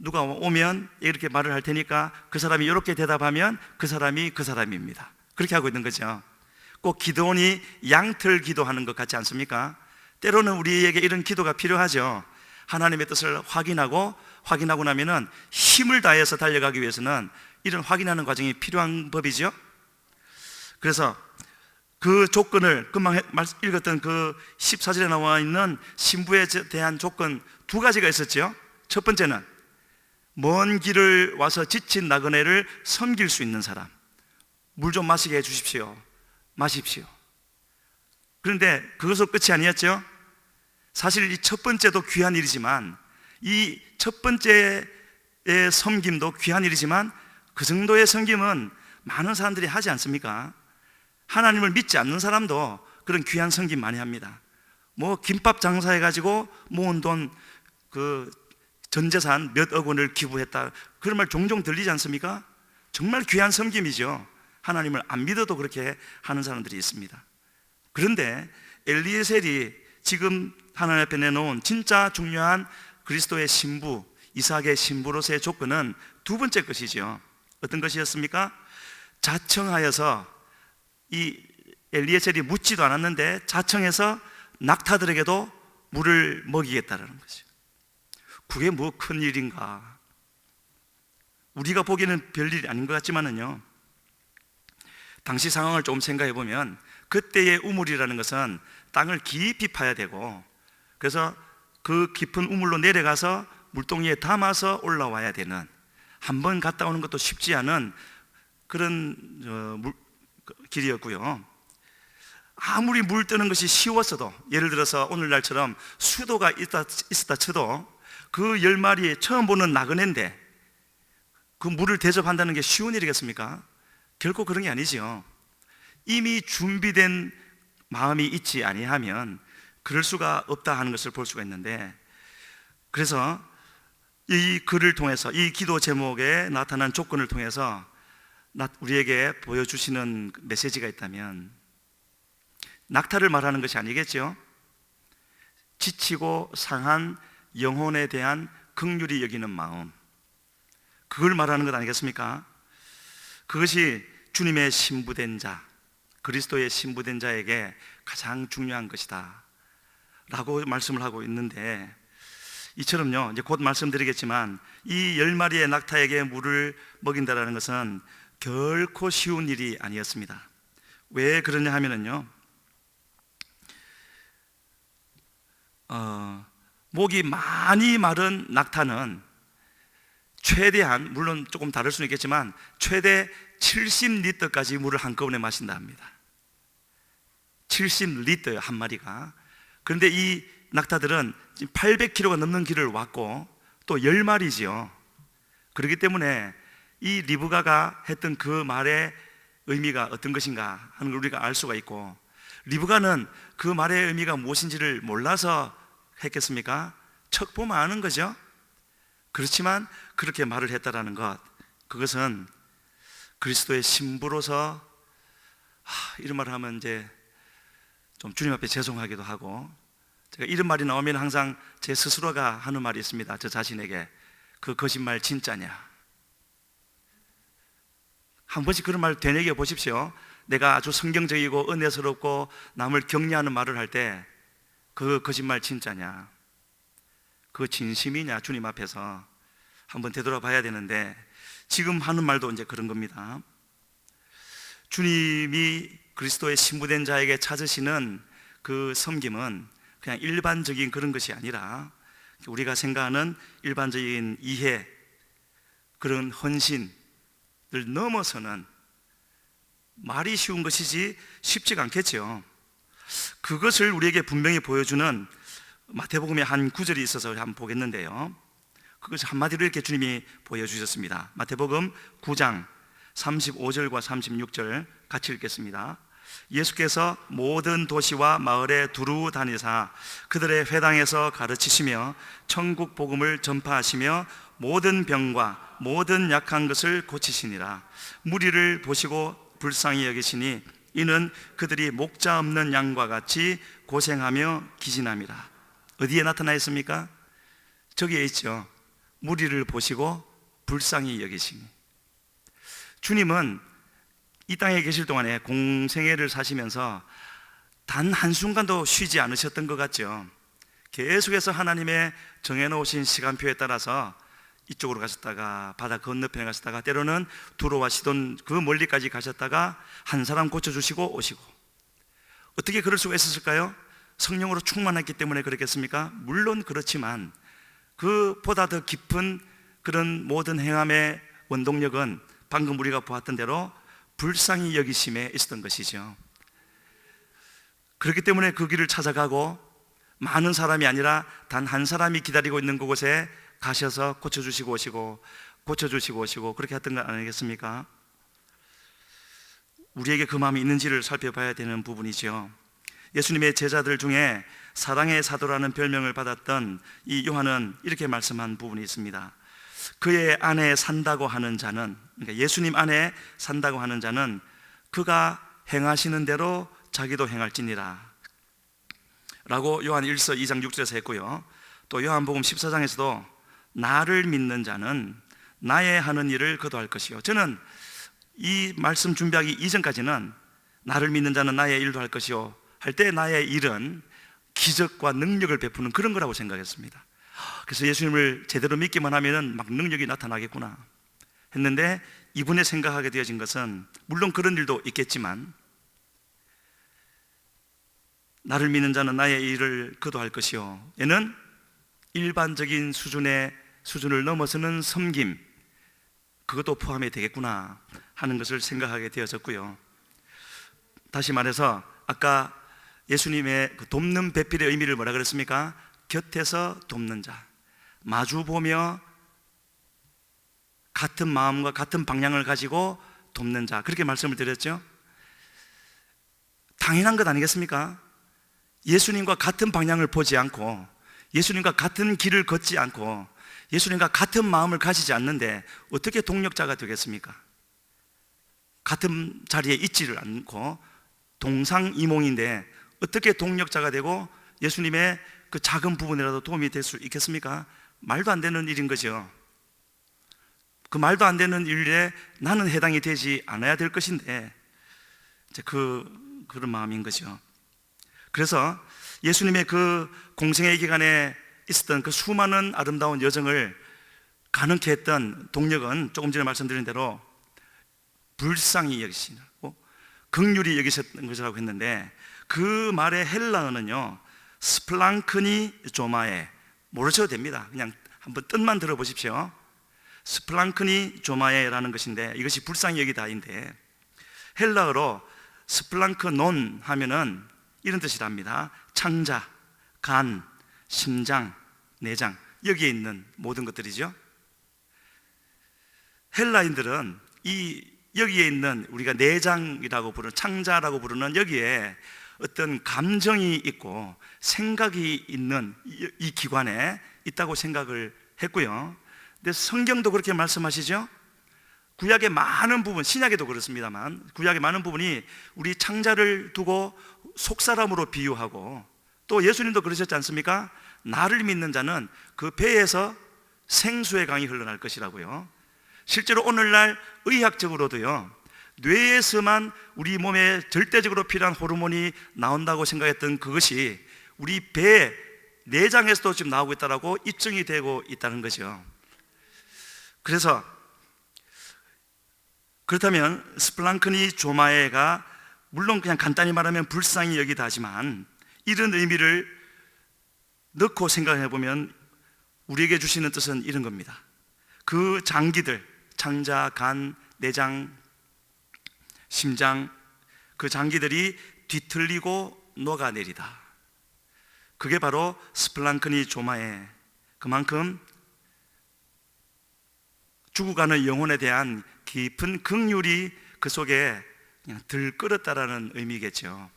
누가 오면 이렇게 말을 할 테니까 그 사람이 이렇게 대답하면 그 사람이 그 사람입니다. 그렇게 하고 있는 거죠. 꼭 기도원이 양틀 기도하는 것 같지 않습니까? 때로는 우리에게 이런 기도가 필요하죠. 하나님의 뜻을 확인하고 나면은 힘을 다해서 달려가기 위해서는 이런 확인하는 과정이 필요한 법이죠. 그래서 그 조건을 금방 읽었던 그 14절에 나와 있는 신부에 대한 조건 두 가지가 있었죠. 첫 번째는 먼 길을 와서 지친 나그네를 섬길 수 있는 사람, 물 좀 마시게 해 주십시오, 마십시오. 그런데 그것으로 끝이 아니었죠. 사실 이 첫 번째도 귀한 일이지만, 이 첫 번째의 섬김도 귀한 일이지만 그 정도의 섬김은 많은 사람들이 하지 않습니까? 하나님을 믿지 않는 사람도 그런 귀한 섬김 많이 합니다. 뭐 김밥 장사해가지고 모은 돈 그 전재산 몇억 원을 기부했다, 그런 말 종종 들리지 않습니까? 정말 귀한 섬김이죠. 하나님을 안 믿어도 그렇게 하는 사람들이 있습니다. 그런데 엘리에셀이 지금 하나님 앞에 내놓은 진짜 중요한 그리스도의 신부, 이삭의 신부로서의 조건은 두 번째 것이죠. 어떤 것이었습니까? 자청하여서, 이 엘리에셀이 묻지도 않았는데 자청해서 낙타들에게도 물을 먹이겠다라는 거죠. 그게 뭐 큰 일인가? 우리가 보기에는 별일이 아닌 것 같지만은요, 당시 상황을 좀 생각해 보면 그때의 우물이라는 것은 땅을 깊이 파야 되고, 그래서 그 깊은 우물로 내려가서 물동이에 담아서 올라와야 되는, 한 번 갔다 오는 것도 쉽지 않은 그런 길이었고요. 아무리 물 뜨는 것이 쉬웠어도, 예를 들어서 오늘날처럼 수도가 있었다 쳐도 그 10마리 처음 보는 나그네인데 그 물을 대접한다는 게 쉬운 일이겠습니까? 결코 그런 게 아니죠. 이미 준비된 마음이 있지 아니하면 그럴 수가 없다 하는 것을 볼 수가 있는데, 그래서 이 글을 통해서, 이 기도 제목에 나타난 조건을 통해서 우리에게 보여주시는 메시지가 있다면 낙타를 말하는 것이 아니겠죠. 지치고 상한 영혼에 대한 긍휼히 여기는 마음, 그걸 말하는 것 아니겠습니까? 그것이 주님의 신부된 자, 그리스도의 신부된 자에게 가장 중요한 것이다 라고 말씀을 하고 있는데, 이처럼요, 이제 곧 말씀드리겠지만 이 10마리의 낙타에게 물을 먹인다라는 것은 결코 쉬운 일이 아니었습니다. 왜 그러냐 하면은요, 목이 많이 마른 낙타는 최대한, 물론 조금 다를 수는 있겠지만 최대 70리터까지 물을 한꺼번에 마신다 합니다. 70리터요, 한 마리가. 그런데 이 낙타들은 800km가 넘는 길을 왔고 또 10마리지요. 그렇기 때문에 이 리브가가 했던 그 말의 의미가 어떤 것인가 하는 걸 우리가 알 수가 있고, 리브가는 그 말의 의미가 무엇인지를 몰라서 했겠습니까? 척 보면 아는 거죠. 그렇지만 그렇게 말을 했다라는 것, 그것은 그리스도의 신부로서 이런 말을 하면 이제 좀 주님 앞에 죄송하기도 하고, 제가 이런 말이 나오면 항상 제 스스로가 하는 말이 있습니다. 저 자신에게, 그 거짓말 진짜냐? 한 번씩 그런 말 되뇌겨 보십시오. 내가 아주 성경적이고 은혜스럽고 남을 격려하는 말을 할 때 그 거짓말 진짜냐? 그 진심이냐? 주님 앞에서 한번 되돌아봐야 되는데, 지금 하는 말도 이제 그런 겁니다. 주님이 그리스도의 신부된 자에게 찾으시는 그 섬김은 그냥 일반적인 그런 것이 아니라 우리가 생각하는 일반적인 이해, 그런 헌신을 넘어서는 말이 쉬운 것이지 쉽지가 않겠죠. 그것을 우리에게 분명히 보여주는 마태복음의 한 구절이 있어서 한번 보겠는데요, 그것을 한마디로 이렇게 주님이 보여주셨습니다. 마태복음 9장 35절과 36절 같이 읽겠습니다. 예수께서 모든 도시와 마을에 두루 다니사 그들의 회당에서 가르치시며 천국 복음을 전파하시며 모든 병과 모든 약한 것을 고치시니라. 무리를 보시고 불쌍히 여기시니 이는 그들이 목자 없는 양과 같이 고생하며 기진함이라. 어디에 나타나 있습니까? 저기에 있죠. 무리를 보시고 불쌍히 여기시니. 주님은 이 땅에 계실 동안에 공생애를 사시면서 단 한순간도 쉬지 않으셨던 것 같죠. 계속해서 하나님의 정해놓으신 시간표에 따라서 이쪽으로 가셨다가 바다 건너편에 가셨다가 때로는 두로와 시돈 그 멀리까지 가셨다가 한 사람 고쳐주시고 오시고. 어떻게 그럴 수가 있었을까요? 성령으로 충만했기 때문에 그렇겠습니까? 물론 그렇지만 그보다 더 깊은 그런 모든 행함의 원동력은 방금 우리가 보았던 대로 불쌍히 여기심에 있었던 것이죠. 그렇기 때문에 그 길을 찾아가고 많은 사람이 아니라 단 한 사람이 기다리고 있는 그곳에 가셔서 고쳐주시고 오시고 고쳐주시고 오시고 그렇게 했던 거 아니겠습니까? 우리에게 그 마음이 있는지를 살펴봐야 되는 부분이죠. 예수님의 제자들 중에 사랑의 사도라는 별명을 받았던 이 요한은 이렇게 말씀한 부분이 있습니다. 그의 안에 산다고 하는 자는, 그러니까 예수님 안에 산다고 하는 자는 그가 행하시는 대로 자기도 행할지니라 라고 요한 1서 2장 6절에서 했고요. 또 요한복음 14장에서도 나를 믿는 자는 나의 하는 일을 그도 할 것이요. 저는 이 말씀 준비하기 이전까지는 나를 믿는 자는 나의 일도 할 것이요 할 때 나의 일은 기적과 능력을 베푸는 그런 거라고 생각했습니다. 그래서 예수님을 제대로 믿기만 하면 막 능력이 나타나겠구나 했는데, 이분의 생각하게 되어진 것은 물론 그런 일도 있겠지만 나를 믿는 자는 나의 일을 그도 할 것이요, 얘는 일반적인 수준을 넘어서는 섬김, 그것도 포함이 되겠구나 하는 것을 생각하게 되어졌고요. 다시 말해서 아까 예수님의 그 돕는 배필의 의미를 뭐라 그랬습니까? 곁에서 돕는 자, 마주보며 같은 마음과 같은 방향을 가지고 돕는 자, 그렇게 말씀을 드렸죠. 당연한 것 아니겠습니까? 예수님과 같은 방향을 보지 않고, 예수님과 같은 길을 걷지 않고, 예수님과 같은 마음을 가지지 않는데 어떻게 동력자가 되겠습니까? 같은 자리에 있지를 않고 동상이몽인데 어떻게 동력자가 되고 예수님의 그 작은 부분이라도 도움이 될 수 있겠습니까? 말도 안 되는 일인 거죠. 그 말도 안 되는 일에 나는 해당이 되지 않아야 될 것인데 이제 그런 마음인 거죠. 그래서 예수님의 그 공생의 기간에 있었던 그 수많은 아름다운 여정을 가능케 했던 동력은 조금 전에 말씀드린 대로 불쌍히 여기시고 긍휼히 여기셨던 것이라고 했는데, 그 말의 헬라어는요 스플랑크니 조마에, 모르셔도 됩니다. 그냥 한번 뜻만 들어보십시오. 스플랑크니 조마에라는 것인데, 이것이 불쌍히 여기다인데 헬라어로 스플랑크논 하면은 이런 뜻이랍니다. 창자, 간, 심장, 내장, 여기에 있는 모든 것들이죠. 헬라인들은 여기에 있는 우리가 내장이라고 부르는, 창자라고 부르는 여기에 어떤 감정이 있고 생각이 있는 이 기관에 있다고 생각을 했고요. 근데 성경도 그렇게 말씀하시죠. 구약의 많은 부분, 신약에도 그렇습니다만 구약의 많은 부분이 우리 창자를 두고 속사람으로 비유하고, 또 예수님도 그러셨지 않습니까? 나를 믿는 자는 그 배에서 생수의 강이 흘러날 것이라고요. 실제로 오늘날 의학적으로도요, 뇌에서만 우리 몸에 절대적으로 필요한 호르몬이 나온다고 생각했던 그것이 우리 배 내장에서도 지금 나오고 있다고 입증이 되고 있다는 거죠. 그렇다면 스플랑크니 조마에가 물론 그냥 간단히 말하면 불쌍히 여기다 하지만, 이런 의미를 넣고 생각해 보면 우리에게 주시는 뜻은 이런 겁니다. 그 장기들, 창자, 간, 내장, 심장, 그 장기들이 뒤틀리고 녹아내리다. 그게 바로 스플랑크니 조마에, 그만큼 죽어가는 영혼에 대한 깊은 긍휼이 그 속에 그냥 들끓었다라는 의미겠죠.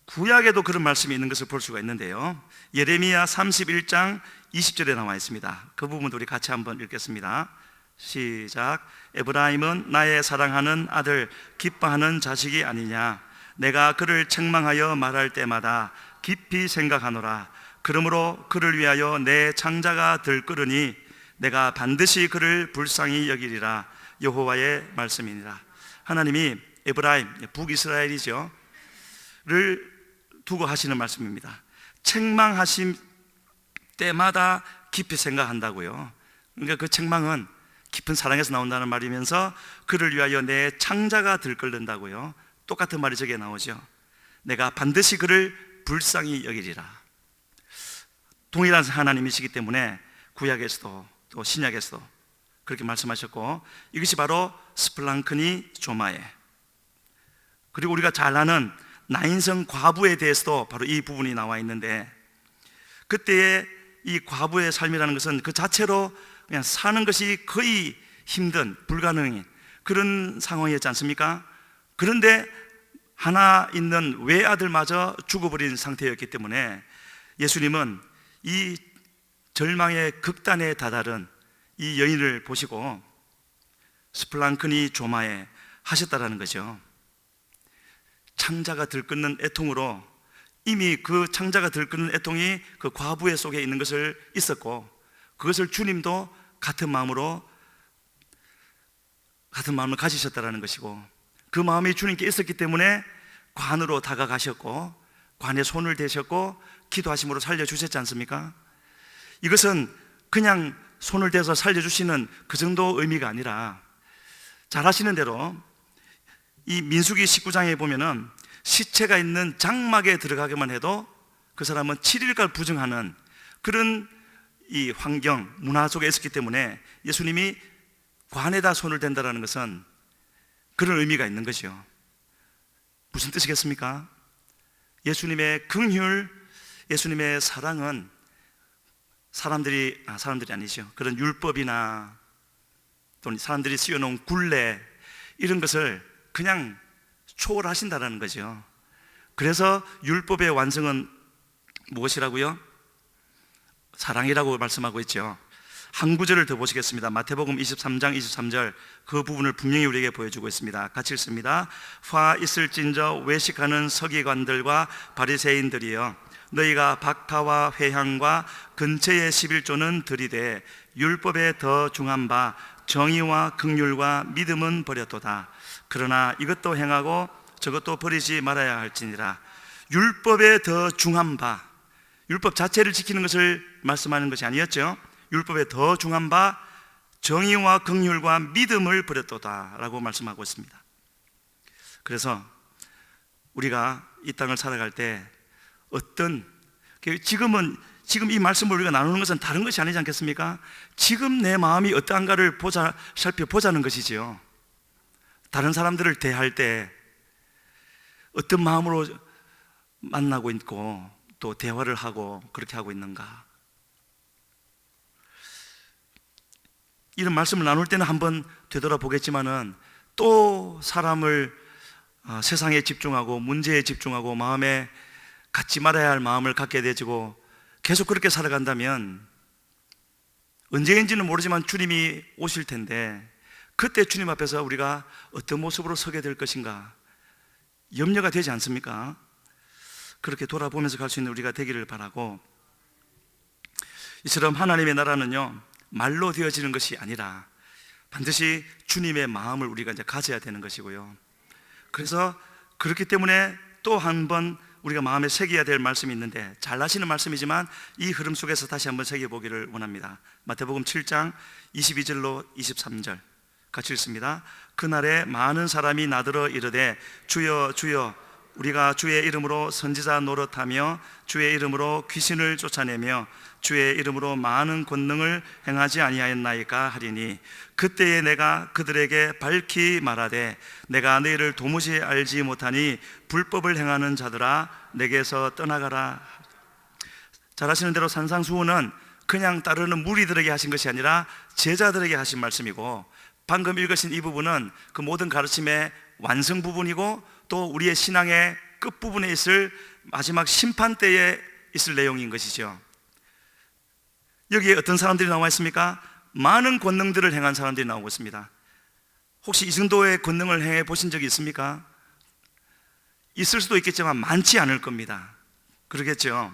구약에도 그런 말씀이 있는 것을 볼 수가 있는데요, 예레미야 31장 20절에 나와 있습니다. 그 부분도 우리 같이 한번 읽겠습니다. 시작. 에브라임은 나의 사랑하는 아들, 기뻐하는 자식이 아니냐. 내가 그를 책망하여 말할 때마다 깊이 생각하노라. 그러므로 그를 위하여 내 창자가 들끓으니 내가 반드시 그를 불쌍히 여기리라. 여호와의 말씀이니라. 하나님이 에브라임, 북이스라엘이죠, 를 두고 하시는 말씀입니다. 책망하신 때마다 깊이 생각한다고요. 그러니까 그 책망은 깊은 사랑에서 나온다는 말이면서 그를 위하여 내 창자가 들끓는다고요. 똑같은 말이 저기에 나오죠. 내가 반드시 그를 불쌍히 여기리라. 동일한 하나님이시기 때문에 구약에서도 또 신약에서도 그렇게 말씀하셨고, 이것이 바로 스플랑크니 조마에. 그리고 우리가 잘 아는 나인성 과부에 대해서도 바로 이 부분이 나와 있는데, 그때의 이 과부의 삶이라는 것은 그 자체로 그냥 사는 것이 거의 힘든, 불가능한 그런 상황이었지 않습니까? 그런데 하나 있는 외아들마저 죽어버린 상태였기 때문에 예수님은 이 절망의 극단에 다다른 이 여인을 보시고 스플랑크니 조마에 하셨다라는 거죠. 창자가 들끓는 애통으로, 이미 그 창자가 들끓는 애통이 그 과부의 속에 있는 것을 있었고, 그것을 주님도 같은 마음을 가지셨다라는 것이고, 그 마음이 주님께 있었기 때문에 관으로 다가가셨고 관에 손을 대셨고 기도하심으로 살려주셨지 않습니까? 이것은 그냥 손을 대서 살려주시는 그 정도 의미가 아니라, 잘 아시는 대로 이 민수기 19장에 보면은 시체가 있는 장막에 들어가기만 해도 그 사람은 7일간 부정하는 그런 이 환경, 문화 속에 있었기 때문에 예수님이 관에다 손을 댄다는 것은 그런 의미가 있는 거죠. 무슨 뜻이겠습니까? 예수님의 긍휼, 예수님의 사랑은 사람들이 아니죠, 그런 율법이나 또는 사람들이 씌워놓은 굴레, 이런 것을 그냥 초월하신다는 거죠. 그래서 율법의 완성은 무엇이라고요? 사랑이라고 말씀하고 있죠. 한 구절을 더 보시겠습니다. 마태복음 23장 23절, 그 부분을 분명히 우리에게 보여주고 있습니다. 같이 읽습니다. 화 있을진저 외식하는 서기관들과 바리새인들이여, 너희가 박하와 회향과 근처의 11조는 들이되 율법에 더 중한 바 정의와 긍휼과 믿음은 버렸도다. 그러나 이것도 행하고 저것도 버리지 말아야 할지니라. 율법에 더 중한 바, 율법 자체를 지키는 것을 말씀하는 것이 아니었죠. 율법에 더 중한 바 정의와 긍휼과 믿음을 버렸도다 라고 말씀하고 있습니다. 그래서 우리가 이 땅을 살아갈 때 지금 이 말씀을 우리가 나누는 것은 다른 것이 아니지 않겠습니까? 지금 내 마음이 어떠한가를 살펴보자는 것이지요. 다른 사람들을 대할 때 어떤 마음으로 만나고 있고 또 대화를 하고 그렇게 하고 있는가, 이런 말씀을 나눌 때는 한번 되돌아보겠지만은 또 사람을 세상에 집중하고 문제에 집중하고 마음에 갖지 말아야 할 마음을 갖게 되지고 계속 그렇게 살아간다면 언제인지는 모르지만 주님이 오실 텐데 그때 주님 앞에서 우리가 어떤 모습으로 서게 될 것인가 염려가 되지 않습니까? 그렇게 돌아보면서 갈 수 있는 우리가 되기를 바라고, 이처럼 하나님의 나라는요 말로 되어지는 것이 아니라 반드시 주님의 마음을 우리가 이제 가져야 되는 것이고요. 그래서 그렇기 때문에 또 한 번 우리가 마음에 새겨야 될 말씀이 있는데, 잘 아시는 말씀이지만 이 흐름 속에서 다시 한번 새겨보기를 원합니다. 마태복음 7장 22절로 23절 같이 읽습니다. 그날에 많은 사람이 나더러 이르되 주여 주여 우리가 주의 이름으로 선지자 노릇하며 주의 이름으로 귀신을 쫓아내며 주의 이름으로 많은 권능을 행하지 아니하였나이까 하리니, 그때에 내가 그들에게 밝히 말하되 내가 너희를 도무지 알지 못하니 불법을 행하는 자들아 내게서 떠나가라. 잘 아시는 대로 산상수훈은 그냥 따르는 무리들에게 하신 것이 아니라 제자들에게 하신 말씀이고, 방금 읽으신 이 부분은 그 모든 가르침의 완성 부분이고 또 우리의 신앙의 끝부분에 있을 마지막 심판 때에 있을 내용인 것이죠. 여기에 어떤 사람들이 나와 있습니까? 많은 권능들을 행한 사람들이 나오고 있습니다. 혹시 이 정도의 권능을 행해 보신 적이 있습니까? 있을 수도 있겠지만 많지 않을 겁니다. 그러겠죠.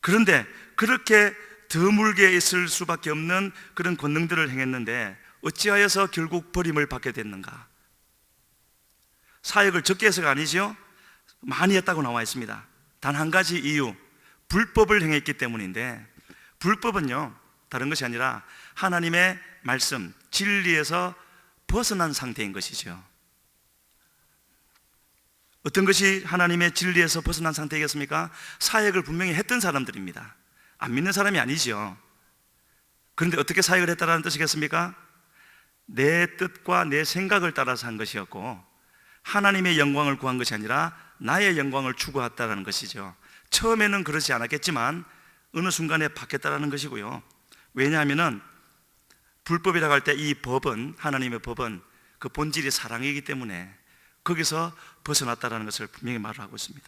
그런데 그렇게 드물게 있을 수밖에 없는 그런 권능들을 행했는데 어찌하여서 결국 버림을 받게 됐는가? 사역을 적게 해서가 아니죠. 많이 했다고 나와 있습니다. 단 한 가지 이유, 불법을 행했기 때문인데, 불법은요 다른 것이 아니라 하나님의 말씀, 진리에서 벗어난 상태인 것이죠. 어떤 것이 하나님의 진리에서 벗어난 상태이겠습니까? 사역을 분명히 했던 사람들입니다. 안 믿는 사람이 아니죠. 그런데 어떻게 사역을 했다는 뜻이겠습니까? 내 뜻과 내 생각을 따라서 한 것이었고 하나님의 영광을 구한 것이 아니라 나의 영광을 추구했다는 것이죠. 처음에는 그렇지 않았겠지만 어느 순간에 바뀌었다는 것이고요. 왜냐하면 불법이라고 할 때 이 법은, 하나님의 법은 그 본질이 사랑이기 때문에 거기서 벗어났다는 것을 분명히 말을 하고 있습니다.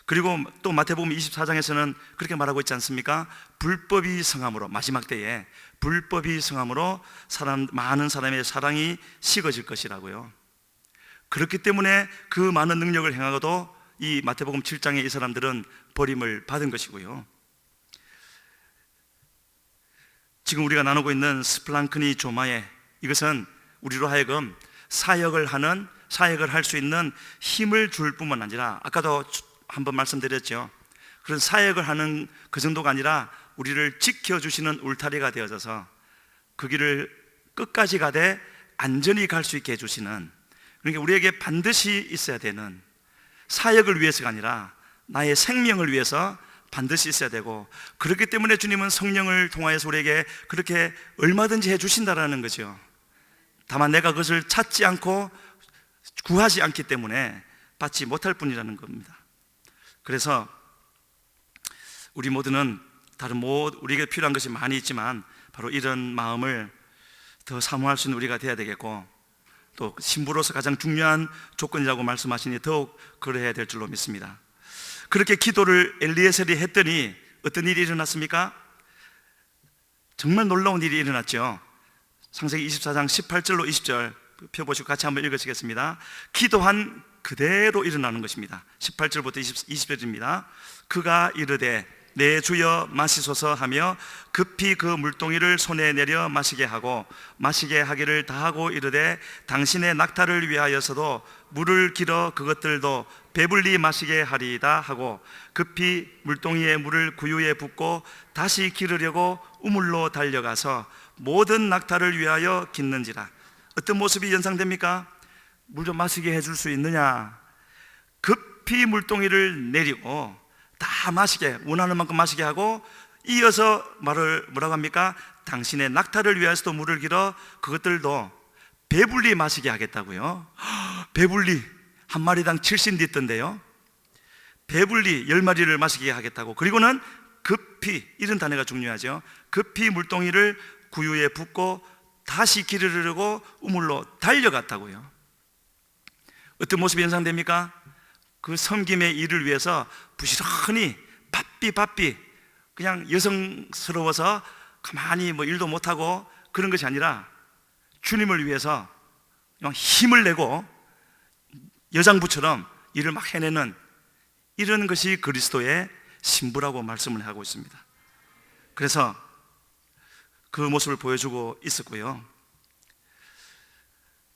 그리고 또 마태복음 24장에서는 그렇게 말하고 있지 않습니까? 불법이 성함으로, 마지막 때에 불법이 성함으로 많은 사람의 사랑이 식어질 것이라고요. 그렇기 때문에 그 많은 능력을 행하고도 이 마태복음 7장의 이 사람들은 버림을 받은 것이고요. 지금 우리가 나누고 있는 스플랑크니 조마에, 이것은 우리로 하여금 사역을 할 수 있는 힘을 줄 뿐만 아니라, 아까도 한번 말씀드렸죠. 그런 사역을 하는 그 정도가 아니라 우리를 지켜주시는 울타리가 되어져서 그 길을 끝까지 가되 안전히 갈 수 있게 해주시는, 그러니까 우리에게 반드시 있어야 되는, 사역을 위해서가 아니라 나의 생명을 위해서 반드시 있어야 되고, 그렇기 때문에 주님은 성령을 통하여서 우리에게 그렇게 얼마든지 해주신다라는 거죠. 다만 내가 그것을 찾지 않고 구하지 않기 때문에 받지 못할 뿐이라는 겁니다. 그래서 우리 모두는 우리에게 필요한 것이 많이 있지만 바로 이런 마음을 더 사모할 수 있는 우리가 되어야 되겠고, 또 신부로서 가장 중요한 조건이라고 말씀하시니 더욱 그래야 될 줄로 믿습니다. 그렇게 기도를 엘리에셀이 했더니 어떤 일이 일어났습니까? 정말 놀라운 일이 일어났죠. 창세기 24장 18절로 20절 펴보시고 같이 한번 읽으시겠습니다. 기도한 그대로 일어나는 것입니다. 18절부터 20절입니다. 그가 이르되 내 주여 마시소서 하며 급히 그 물동이를 손에 내려 마시게 하고 마시게 하기를 다하고 이르되 당신의 낙타를 위하여서도 물을 길어 그것들도 배불리 마시게 하리이다 하고 급히 물동이에 물을 구유에 붓고 다시 기르려고 우물로 달려가서 모든 낙타를 위하여 깃는지라. 어떤 모습이 연상됩니까? 물 좀 마시게 해줄 수 있느냐? 급히 물동이를 내리고 다 마시게, 원하는 만큼 마시게 하고 이어서 말을 뭐라고 합니까? 당신의 낙타를 위해서도 물을 길어 그것들도 배불리 마시게 하겠다고요. 배불리 한 마리당 70리터인데요 배불리 10마리를 마시게 하겠다고. 그리고는 급히, 이런 단어가 중요하죠. 급히 물동이를 구유에 붓고 다시 기르려고 우물로 달려갔다고요. 어떤 모습이 연상됩니까? 그 섬김의 일을 위해서 부지런히 바삐 그냥 여성스러워서 가만히 뭐 일도 못하고 그런 것이 아니라 주님을 위해서 그냥 힘을 내고 여장부처럼 일을 막 해내는 이런 것이 그리스도의 신부라고 말씀을 하고 있습니다. 그래서 그 모습을 보여주고 있었고요.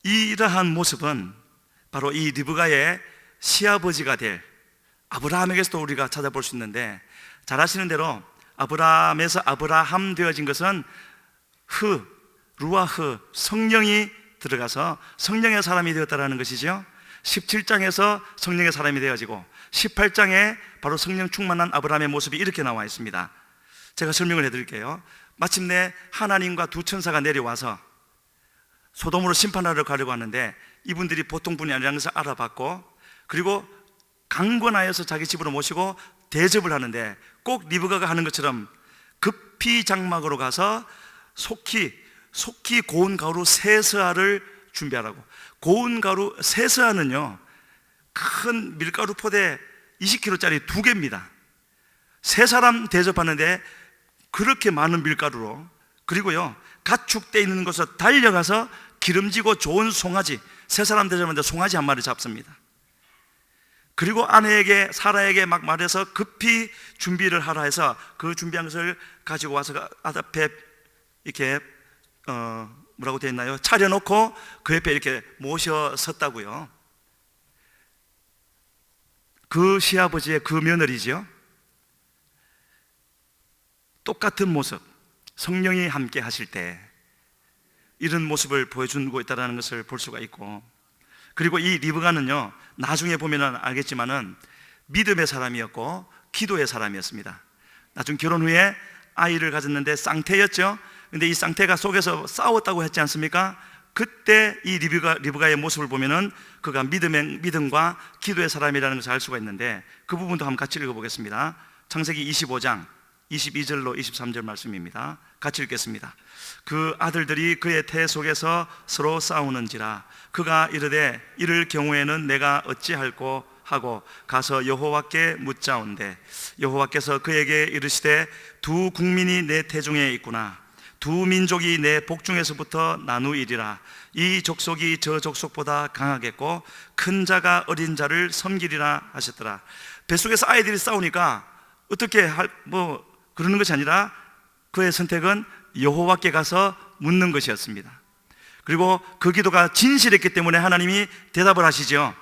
이러한 모습은 바로 이 리브가의 시아버지가 될 아브라함에게서도 우리가 찾아볼 수 있는데, 잘 아시는 대로 아브라함에서 아브라함 되어진 것은 루아흐 성령이 들어가서 성령의 사람이 되었다는 것이죠. 17장에서 성령의 사람이 되어지고 18장에 바로 성령 충만한 아브라함의 모습이 이렇게 나와 있습니다. 제가 설명을 해드릴게요. 마침내 하나님과 두 천사가 내려와서 소돔으로 심판하러 가려고 하는데 이분들이 보통 분이 아니라는 것을 알아봤고, 그리고 강권하여서 자기 집으로 모시고 대접을 하는데 꼭 리브가가 하는 것처럼 급히 장막으로 가서 속히 고운 가루 세스아를 준비하라고. 고운 가루 세스아는요 큰 밀가루 포대 20kg짜리 2개입니다 세 사람 대접하는데 그렇게 많은 밀가루로, 그리고요 가축돼 있는 곳에 달려가서 기름지고 좋은 송아지, 세 사람 대접하는데 송아지 한 마리 잡습니다. 그리고 아내에게 사라에게 막 말해서 급히 준비를 하라 해서 그 준비한 것을 가지고 와서 앞에 이렇게 뭐라고 되어 있나요? 차려놓고 그 옆에 이렇게 모셔 섰다고요. 그 시아버지의 그 며느리죠. 똑같은 모습, 성령이 함께 하실 때 이런 모습을 보여주고 있다는 것을 볼 수가 있고, 그리고 이 리브가는요 나중에 보면 알겠지만은 믿음의 사람이었고 기도의 사람이었습니다. 나중 결혼 후에 아이를 가졌는데 쌍태였죠. 근데 이 쌍태가 속에서 싸웠다고 했지 않습니까? 그때 이 리브가의 모습을 보면은 그가 믿음과 기도의 사람이라는 것을 알 수가 있는데, 그 부분도 한번 같이 읽어보겠습니다. 창세기 25장 22절로 23절 말씀입니다. 같이 읽겠습니다. 그 아들들이 그의 태 속에서 서로 싸우는지라 그가 이르되 이를 경우에는 내가 어찌할꼬 하고 가서 여호와께 묻자온대 여호와께서 그에게 이르시되 두 국민이 내 태중에 있구나. 두 민족이 내 복중에서부터 나누이리라. 이 족속이 저 족속보다 강하겠고 큰 자가 어린 자를 섬기리라 하셨더라. 뱃속에서 아이들이 싸우니까 어떻게 그러는 것이 아니라 그의 선택은 여호와께 가서 묻는 것이었습니다. 그리고 그 기도가 진실했기 때문에 하나님이 대답을 하시죠.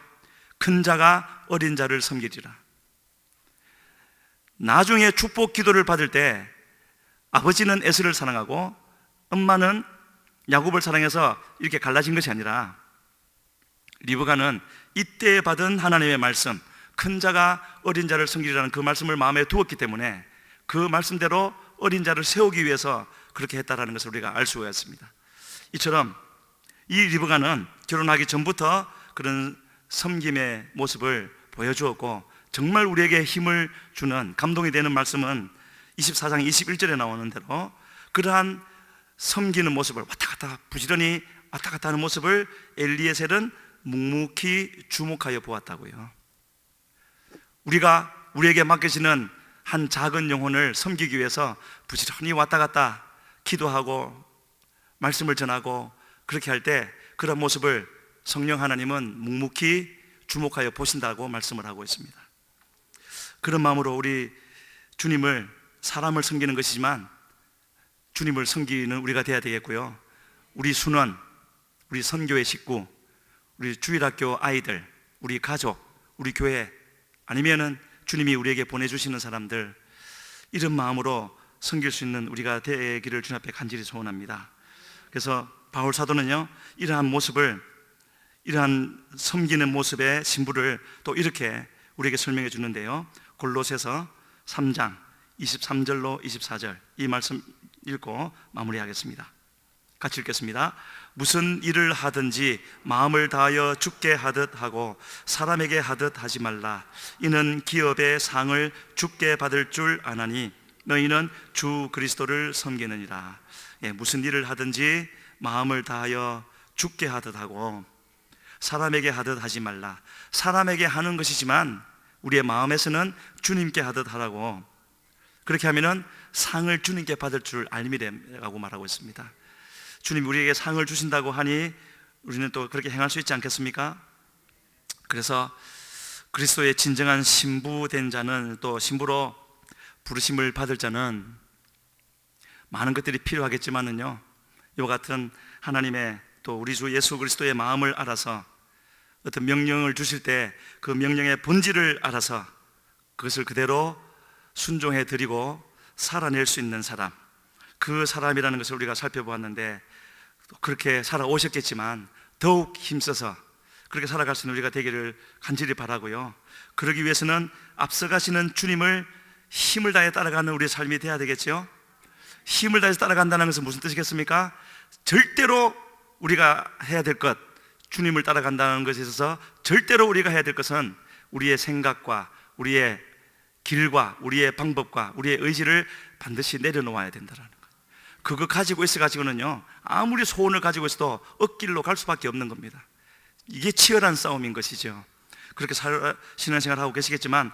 큰 자가 어린 자를 섬기리라. 나중에 축복 기도를 받을 때 아버지는 에서를 사랑하고 엄마는 야곱을 사랑해서 이렇게 갈라진 것이 아니라 리브가는 이때 받은 하나님의 말씀, 큰 자가 어린 자를 섬기리라는 그 말씀을 마음에 두었기 때문에 그 말씀대로 어린 자를 세우기 위해서 그렇게 했다라는 것을 우리가 알 수가 있습니다. 이처럼 이 리브가는 결혼하기 전부터 그런 섬김의 모습을 보여주었고, 정말 우리에게 힘을 주는 감동이 되는 말씀은 24장 21절에 나오는 대로 그러한 섬기는 모습을 왔다 갔다 부지런히 왔다 갔다 하는 모습을 엘리에셀은 묵묵히 주목하여 보았다고요. 우리에게 맡겨지는 한 작은 영혼을 섬기기 위해서 부지런히 왔다 갔다 기도하고 말씀을 전하고 그렇게 할 때 그런 모습을 성령 하나님은 묵묵히 주목하여 보신다고 말씀을 하고 있습니다. 그런 마음으로 우리 주님을, 사람을 섬기는 것이지만 주님을 섬기는 우리가 되어야 되겠고요, 우리 순원, 우리 선교의 식구, 우리 주일학교 아이들, 우리 가족, 우리 교회, 아니면은 주님이 우리에게 보내주시는 사람들, 이런 마음으로 섬길 수 있는 우리가 되기를 주님 앞에 간절히 소원합니다. 그래서 바울 사도는요, 이러한 섬기는 모습의 신부를 또 이렇게 우리에게 설명해 주는데요, 골로새서 3장 23절로 24절 이 말씀 읽고 마무리하겠습니다. 같이 읽겠습니다. 무슨 일을 하든지 마음을 다하여 주께 하듯 하고 사람에게 하듯 하지 말라. 이는 기업의 상을 주께 받을 줄 아나니 너희는 주 그리스도를 섬기느니라. 무슨 일을 하든지 마음을 다하여 주께 하듯 하고 사람에게 하듯 하지 말라. 사람에게 하는 것이지만 우리의 마음에서는 주님께 하듯 하라고. 그렇게 하면은 상을 주님께 받을 줄 알미래라고 말하고 있습니다. 주님이 우리에게 상을 주신다고 하니 우리는 또 그렇게 행할 수 있지 않겠습니까? 그래서 그리스도의 진정한 신부된 자는, 또 신부로 부르심을 받을 자는 많은 것들이 필요하겠지만은요, 이와 같은 하나님의, 또 우리 주 예수 그리스도의 마음을 알아서 어떤 명령을 주실 때 그 명령의 본질을 알아서 그것을 그대로 순종해 드리고 살아낼 수 있는 사람, 그 사람이라는 것을 우리가 살펴보았는데, 그렇게 살아오셨겠지만 더욱 힘써서 그렇게 살아갈 수 있는 우리가 되기를 간절히 바라고요, 그러기 위해서는 앞서가시는 주님을 힘을 다해 따라가는 우리의 삶이 되어야 되겠죠. 힘을 다해서 따라간다는 것은 무슨 뜻이겠습니까? 절대로 우리가 해야 될 것, 주님을 따라간다는 것에 있어서 절대로 우리가 해야 될 것은 우리의 생각과 우리의 길과 우리의 방법과 우리의 의지를 반드시 내려놓아야 된다는 것. 그거 가지고 있어가지고는요, 아무리 소원을 가지고 있어도 억길로 갈 수밖에 없는 겁니다. 이게 치열한 싸움인 것이죠. 그렇게 신앙생활을 하고 계시겠지만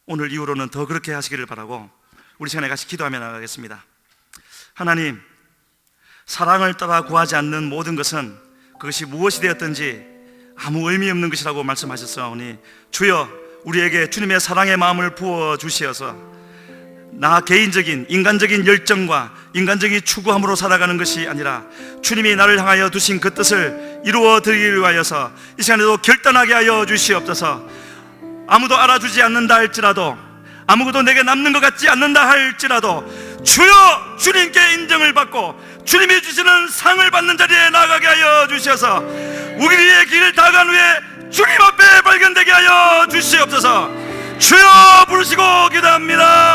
오늘 이후로는 더 그렇게 하시기를 바라고, 우리 시간에 같이 기도하며 나가겠습니다. 하나님, 사랑을 따라 구하지 않는 모든 것은 그것이 무엇이 되었든지 아무 의미 없는 것이라고 말씀하셨사오니, 주여 우리에게 주님의 사랑의 마음을 부어주시어서 나 개인적인 인간적인 열정과 인간적인 추구함으로 살아가는 것이 아니라 주님이 나를 향하여 두신 그 뜻을 이루어 드리기 위하여서 이 시간에도 결단하게 하여 주시옵소서. 아무도 알아주지 않는다 할지라도, 아무것도 내게 남는 것 같지 않는다 할지라도 주여 주님께 인정을 받고 주님이 주시는 상을 받는 자리에 나가게 하여 주셔서 우리의 길을 다간 후에 주님 앞에 발견되게 하여 주시옵소서. 주여 부르시고 기도합니다.